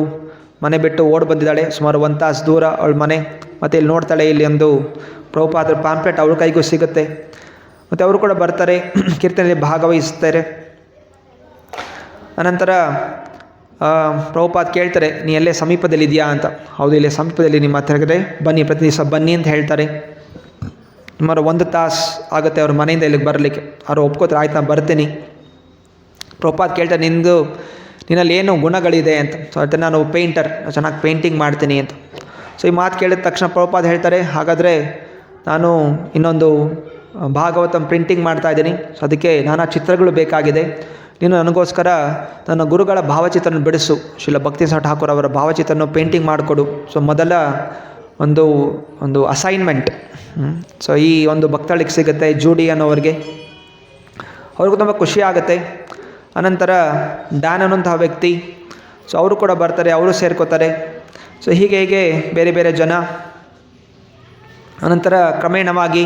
ಮನೆ ಬಿಟ್ಟು ಓಡಿ ಬಂದಿದ್ದಾಳೆ. ಸುಮಾರು 1 ತಾಸು ದೂರ ಅವಳ ಮನೆ. ಮತ್ತು ಇಲ್ಲಿ ನೋಡ್ತಾಳೆ, ಇಲ್ಲಿ ಒಂದು ಪ್ರಭುಪಾದರ ಪಾಂಪ್ಲೆಟ್ ಅವ್ರ ಕೈಗೂ ಸಿಗುತ್ತೆ. ಮತ್ತು ಅವರು ಕೂಡ ಬರ್ತಾರೆ, ಕೀರ್ತನೆಯಲ್ಲಿ ಭಾಗವಹಿಸ್ತಾರೆ. ಅನಂತರ ಪ್ರಭುಪಾದ ಕೇಳ್ತಾರೆ, ನೀ ಎಲ್ಲೇ ಸಮೀಪದಲ್ಲಿದೆಯಾ ಅಂತ. ಹೌದು, ಇಲ್ಲೇ ಸಮೀಪದಲ್ಲಿ ನಿಮ್ಮ ಹತ್ತಿರಗಡೆ ಬನ್ನಿ, ಪ್ರತಿ ದಿವಸ ಬನ್ನಿ ಅಂತ ಹೇಳ್ತಾರೆ. ಸುಮಾರು 1 ತಾಸು ಆಗುತ್ತೆ ಅವ್ರ ಮನೆಯಿಂದ ಇಲ್ಲಿಗೆ ಬರಲಿಕ್ಕೆ. ಅವರು ಒಪ್ಕೋತಾರೆ, ಆಯ್ತು ನಾನು ಬರ್ತೀನಿ. ಪ್ರಭುಪಾದ ಕೇಳ್ತಾರೆ, ನಿನ್ನಲ್ಲಿ ಏನು ಗುಣಗಳಿದೆ ಅಂತ. ಸೊ ಅದನ್ನು ನಾನು ಪೇಂಟರ್, ಚೆನ್ನಾಗಿ ಪೇಂಟಿಂಗ್ ಮಾಡ್ತೀನಿ ಅಂತ. ಸೊ ಈ ಮಾತು ಕೇಳಿದ ತಕ್ಷಣ ಪ್ರಭುಪಾದ ಹೇಳ್ತಾರೆ, ಹಾಗಾದರೆ ನಾನು ಇನ್ನೊಂದು ಭಾಗವತಂ ಪ್ರಿಂಟಿಂಗ್ ಮಾಡ್ತಾಯಿದ್ದೀನಿ, ಸೊ ಅದಕ್ಕೆ ನಾನಾ ಚಿತ್ರಗಳು ಬೇಕಾಗಿದೆ, ನೀನು ನನಗೋಸ್ಕರ ನನ್ನ ಗುರುಗಳ ಭಾವಚಿತ್ರನ ಬಿಡಿಸು, ಶ್ರೀಲ ಭಕ್ತಿಸಾರ ಠಾಕೂರ್ ಅವರ ಭಾವಚಿತ್ರನ ಪೇಂಟಿಂಗ್ ಮಾಡಿಕೊಡು. ಸೊ ಮೊದಲ ಒಂದು ಅಸೈನ್ಮೆಂಟ್. ಸೊ ಈ ಒಂದು ಭಕ್ತಳಿಗೆ ಸಿಗುತ್ತೆ ಜೂಡಿ ಅನ್ನೋವ್ರಿಗೆ. ಅವ್ರಿಗೂ ತುಂಬ ಖುಷಿ ಆಗುತ್ತೆ. ಅನಂತರ ಡ್ಯಾನ್ ಅನ್ನೋಂತಹ ವ್ಯಕ್ತಿ, ಸೊ ಅವರು ಕೂಡ ಬರ್ತಾರೆ, ಅವರು ಸೇರ್ಕೋತಾರೆ. ಸೊ ಹೀಗೆ ಬೇರೆ ಬೇರೆ ಜನ. ಅನಂತರ ಕ್ರಮೇಣವಾಗಿ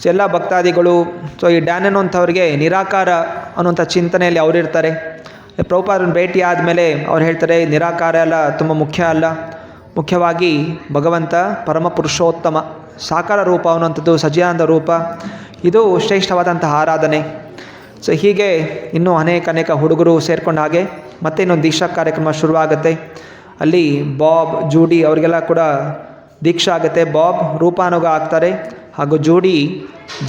ಸೊ ಎಲ್ಲ ಭಕ್ತಾದಿಗಳು, ಸೊ ಈ ಡ್ಯಾನ್ ಅನ್ನೋಂಥವ್ರಿಗೆ ನಿರಾಕಾರ ಅನ್ನೋಂಥ ಚಿಂತನೆಯಲ್ಲಿ ಅವರಿರ್ತಾರೆ. ಪ್ರಭುಪಾದರನ್ನು ಭೇಟಿ ಆದಮೇಲೆ ಅವ್ರು ಹೇಳ್ತಾರೆ, ನಿರಾಕಾರ ಎಲ್ಲ ತುಂಬ ಮುಖ್ಯ ಅಲ್ಲ, ಮುಖ್ಯವಾಗಿ ಭಗವಂತ ಪರಮ ಪುರುಷೋತ್ತಮ ಸಾಕಾರ ರೂಪ ಅನ್ನುವಂಥದ್ದು, ಸಜ್ಜಿಯಾನಂದ ರೂಪ, ಇದು ಶ್ರೇಷ್ಠವಾದಂತಹ ಆರಾಧನೆ. ಸೊ ಹೀಗೆ ಇನ್ನೂ ಅನೇಕ ಹುಡುಗರು ಸೇರ್ಕೊಂಡ ಹಾಗೆ ಮತ್ತೆ ಇನ್ನೊಂದು ದೀಕ್ಷಾ ಕಾರ್ಯಕ್ರಮ ಶುರುವಾಗುತ್ತೆ. ಅಲ್ಲಿ ಬಾಬ್, ಜೂಡಿ ಅವರಿಗೆಲ್ಲ ಕೂಡ ದೀಕ್ಷಾ ಆಗುತ್ತೆ. ಬಾಬ್ ರೂಪಾನುಗ ಆಗ್ತಾರೆ, ಹಾಗೂ ಜೂಡಿ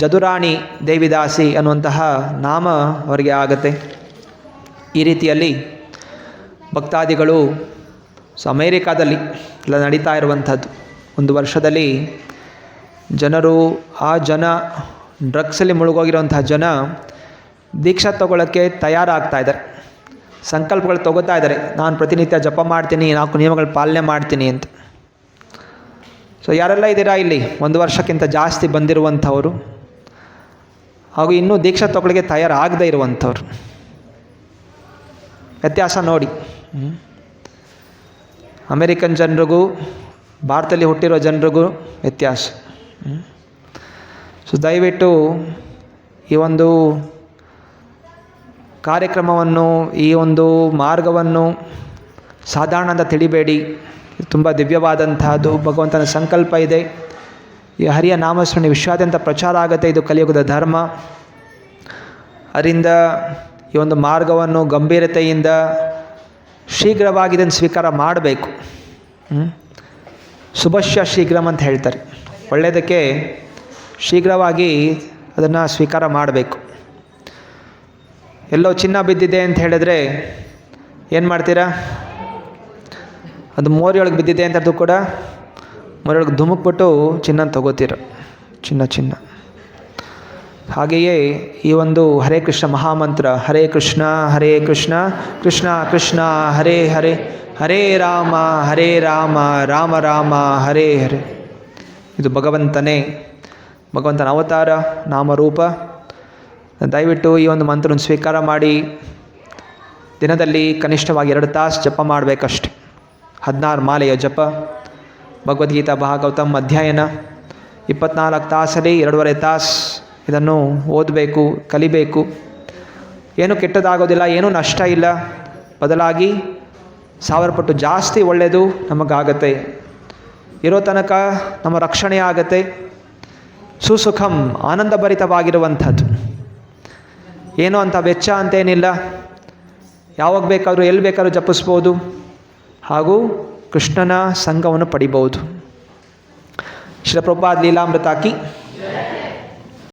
ಜದುರಾಣಿ ದೇವಿದಾಸಿ ಅನ್ನುವಂತಹ ನಾಮ ಅವರಿಗೆ ಆಗುತ್ತೆ. ಈ ರೀತಿಯಲ್ಲಿ ಭಕ್ತಾದಿಗಳು ಸೊ ಅಮೇರಿಕಾದಲ್ಲಿ ಎಲ್ಲ ನಡೀತಾ ಇರುವಂಥದ್ದು. ಒಂದು ವರ್ಷದಲ್ಲಿ ಜನರು, ಆ ಜನ ಡ್ರಗ್ಸಲ್ಲಿ ಮುಳುಗೋಗಿರೋಂಥ ಜನ ದೀಕ್ಷಾ ತಗೊಳ್ಳೋಕ್ಕೆ ತಯಾರಾಗ್ತಾ ಇದ್ದಾರೆ, ಸಂಕಲ್ಪಗಳು ತಗೋತಾ ಇದ್ದಾರೆ. ನಾನು ಪ್ರತಿನಿತ್ಯ ಜಪ ಮಾಡ್ತೀನಿ, 4 ನಿಯಮಗಳ ಪಾಲನೆ ಮಾಡ್ತೀನಿ ಅಂತ. ಸೊ ಯಾರೆಲ್ಲ ಇದ್ದೀರಾ ಇಲ್ಲಿ ಒಂದು ವರ್ಷಕ್ಕಿಂತ ಜಾಸ್ತಿ ಬಂದಿರುವಂಥವರು, ಹಾಗೂ ಇನ್ನೂ ದೀಕ್ಷಾ ತಗೊಳ್ಳಿಗೆ ತಯಾರಾಗದೇ ಇರುವಂಥವ್ರು? ವ್ಯತ್ಯಾಸ ನೋಡಿ. ಅಮೇರಿಕನ್ ಜನರಿಗೂ ಭಾರತದಲ್ಲಿ ಹುಟ್ಟಿರೋ ಜನರಿಗೂ ವ್ಯತ್ಯಾಸ. ಸೊ ದಯವಿಟ್ಟು ಈ ಒಂದು ಕಾರ್ಯಕ್ರಮವನ್ನು, ಈ ಒಂದು ಮಾರ್ಗವನ್ನು ಸಾಧಾರಣ ಅಂತ ತಿಳಿಬೇಡಿ. ತುಂಬ ದಿವ್ಯವಾದಂತಹದ್ದು, ಭಗವಂತನ ಸಂಕಲ್ಪ ಇದೆ. ಈ ಹರಿಯ ನಾಮಸ್ಮರಣೆ ವಿಶ್ವಾದ್ಯಂತ ಪ್ರಚಾರ ಆಗುತ್ತೆ. ಇದು ಕಲಿಯುಗದ ಧರ್ಮ. ಅದರಿಂದ ಈ ಒಂದು ಮಾರ್ಗವನ್ನು ಗಂಭೀರತೆಯಿಂದ ಶೀಘ್ರವಾಗಿ ಇದನ್ನು ಸ್ವೀಕಾರ ಮಾಡಬೇಕು. ಶುಭಶ್ಯ ಶೀಘ್ರಂ ಅಂತ ಹೇಳ್ತಾರೆ. ಒಳ್ಳೆಯದಕ್ಕೆ ಶೀಘ್ರವಾಗಿ ಅದನ್ನು ಸ್ವೀಕಾರ ಮಾಡಬೇಕು. ಎಲ್ಲೋ ಚಿನ್ನ ಬಿದ್ದಿದೆ ಅಂತ ಹೇಳಿದ್ರೆ ಏನು ಮಾಡ್ತೀರಾ? ಅದು ಮೋರಿಯೊಳಗೆ ಬಿದ್ದಿದೆ ಅಂತದ್ದು ಕೂಡ ಮೋರಿಯೊಳಗೆ ಧುಮುಕ್ಬಿಟ್ಟು ಚಿನ್ನ ತಗೋತೀರ, ಚಿನ್ನ. ಹಾಗೆಯೇ ಈ ಒಂದು ಹರೇ ಕೃಷ್ಣ ಮಹಾಮಂತ್ರ, ಹರೇ ಕೃಷ್ಣ ಕೃಷ್ಣ ಕೃಷ್ಣ ಹರೇ ಹರೇ, ಹರೇ ರಾಮ ರಾಮ ರಾಮ ಹರೇ ಹರೇ, ಇದು ಭಗವಂತನ ಅವತಾರ ನಾಮರೂಪ. ದಯವಿಟ್ಟು ಈ ಒಂದು ಮಂತ್ರವನ್ನು ಸ್ವೀಕಾರ ಮಾಡಿ. ದಿನದಲ್ಲಿ ಕನಿಷ್ಠವಾಗಿ 2 ತಾಸು ಜಪ ಮಾಡಬೇಕಷ್ಟೆ. 16 ಮಾಲೆಯ ಜಪ, ಭಗವದ್ಗೀತಾ ಭಾಗವತಂ ಅಧ್ಯಯನ 24 ತಾಸಲ್ಲಿ 2.5 ತಾಸು ಇದನ್ನು ಓದಬೇಕು, ಕಲಿಬೇಕು. ಏನೂ ಕೆಟ್ಟದಾಗೋದಿಲ್ಲ, ಏನೂ ನಷ್ಟ ಇಲ್ಲ. ಬದಲಾಗಿ 1000 ಪಟ್ಟು ಜಾಸ್ತಿ ಒಳ್ಳೆಯದು ನಮಗಾಗತ್ತೆ. ಇರೋ ತನಕ ನಮ್ಮ ರಕ್ಷಣೆ ಆಗತ್ತೆ. ಸುಸುಖಂ, ಆನಂದಭರಿತವಾಗಿರುವಂಥದ್ದು. ಏನೋ ಅಂಥ ವೆಚ್ಚ ಅಂತೇನಿಲ್ಲ. ಯಾವಾಗ ಬೇಕಾದರೂ ಎಲ್ಲಿ ಬೇಕಾದ್ರೂ ಜಪಿಸ್ಬೋದು, ಹಾಗೂ ಕೃಷ್ಣನ ಸಂಘವನ್ನು ಪಡಿಬೋದು. ಶ್ರೀಲ ಪ್ರಭುಪಾದ ಲೀಲಾಮೃತ ಕಿ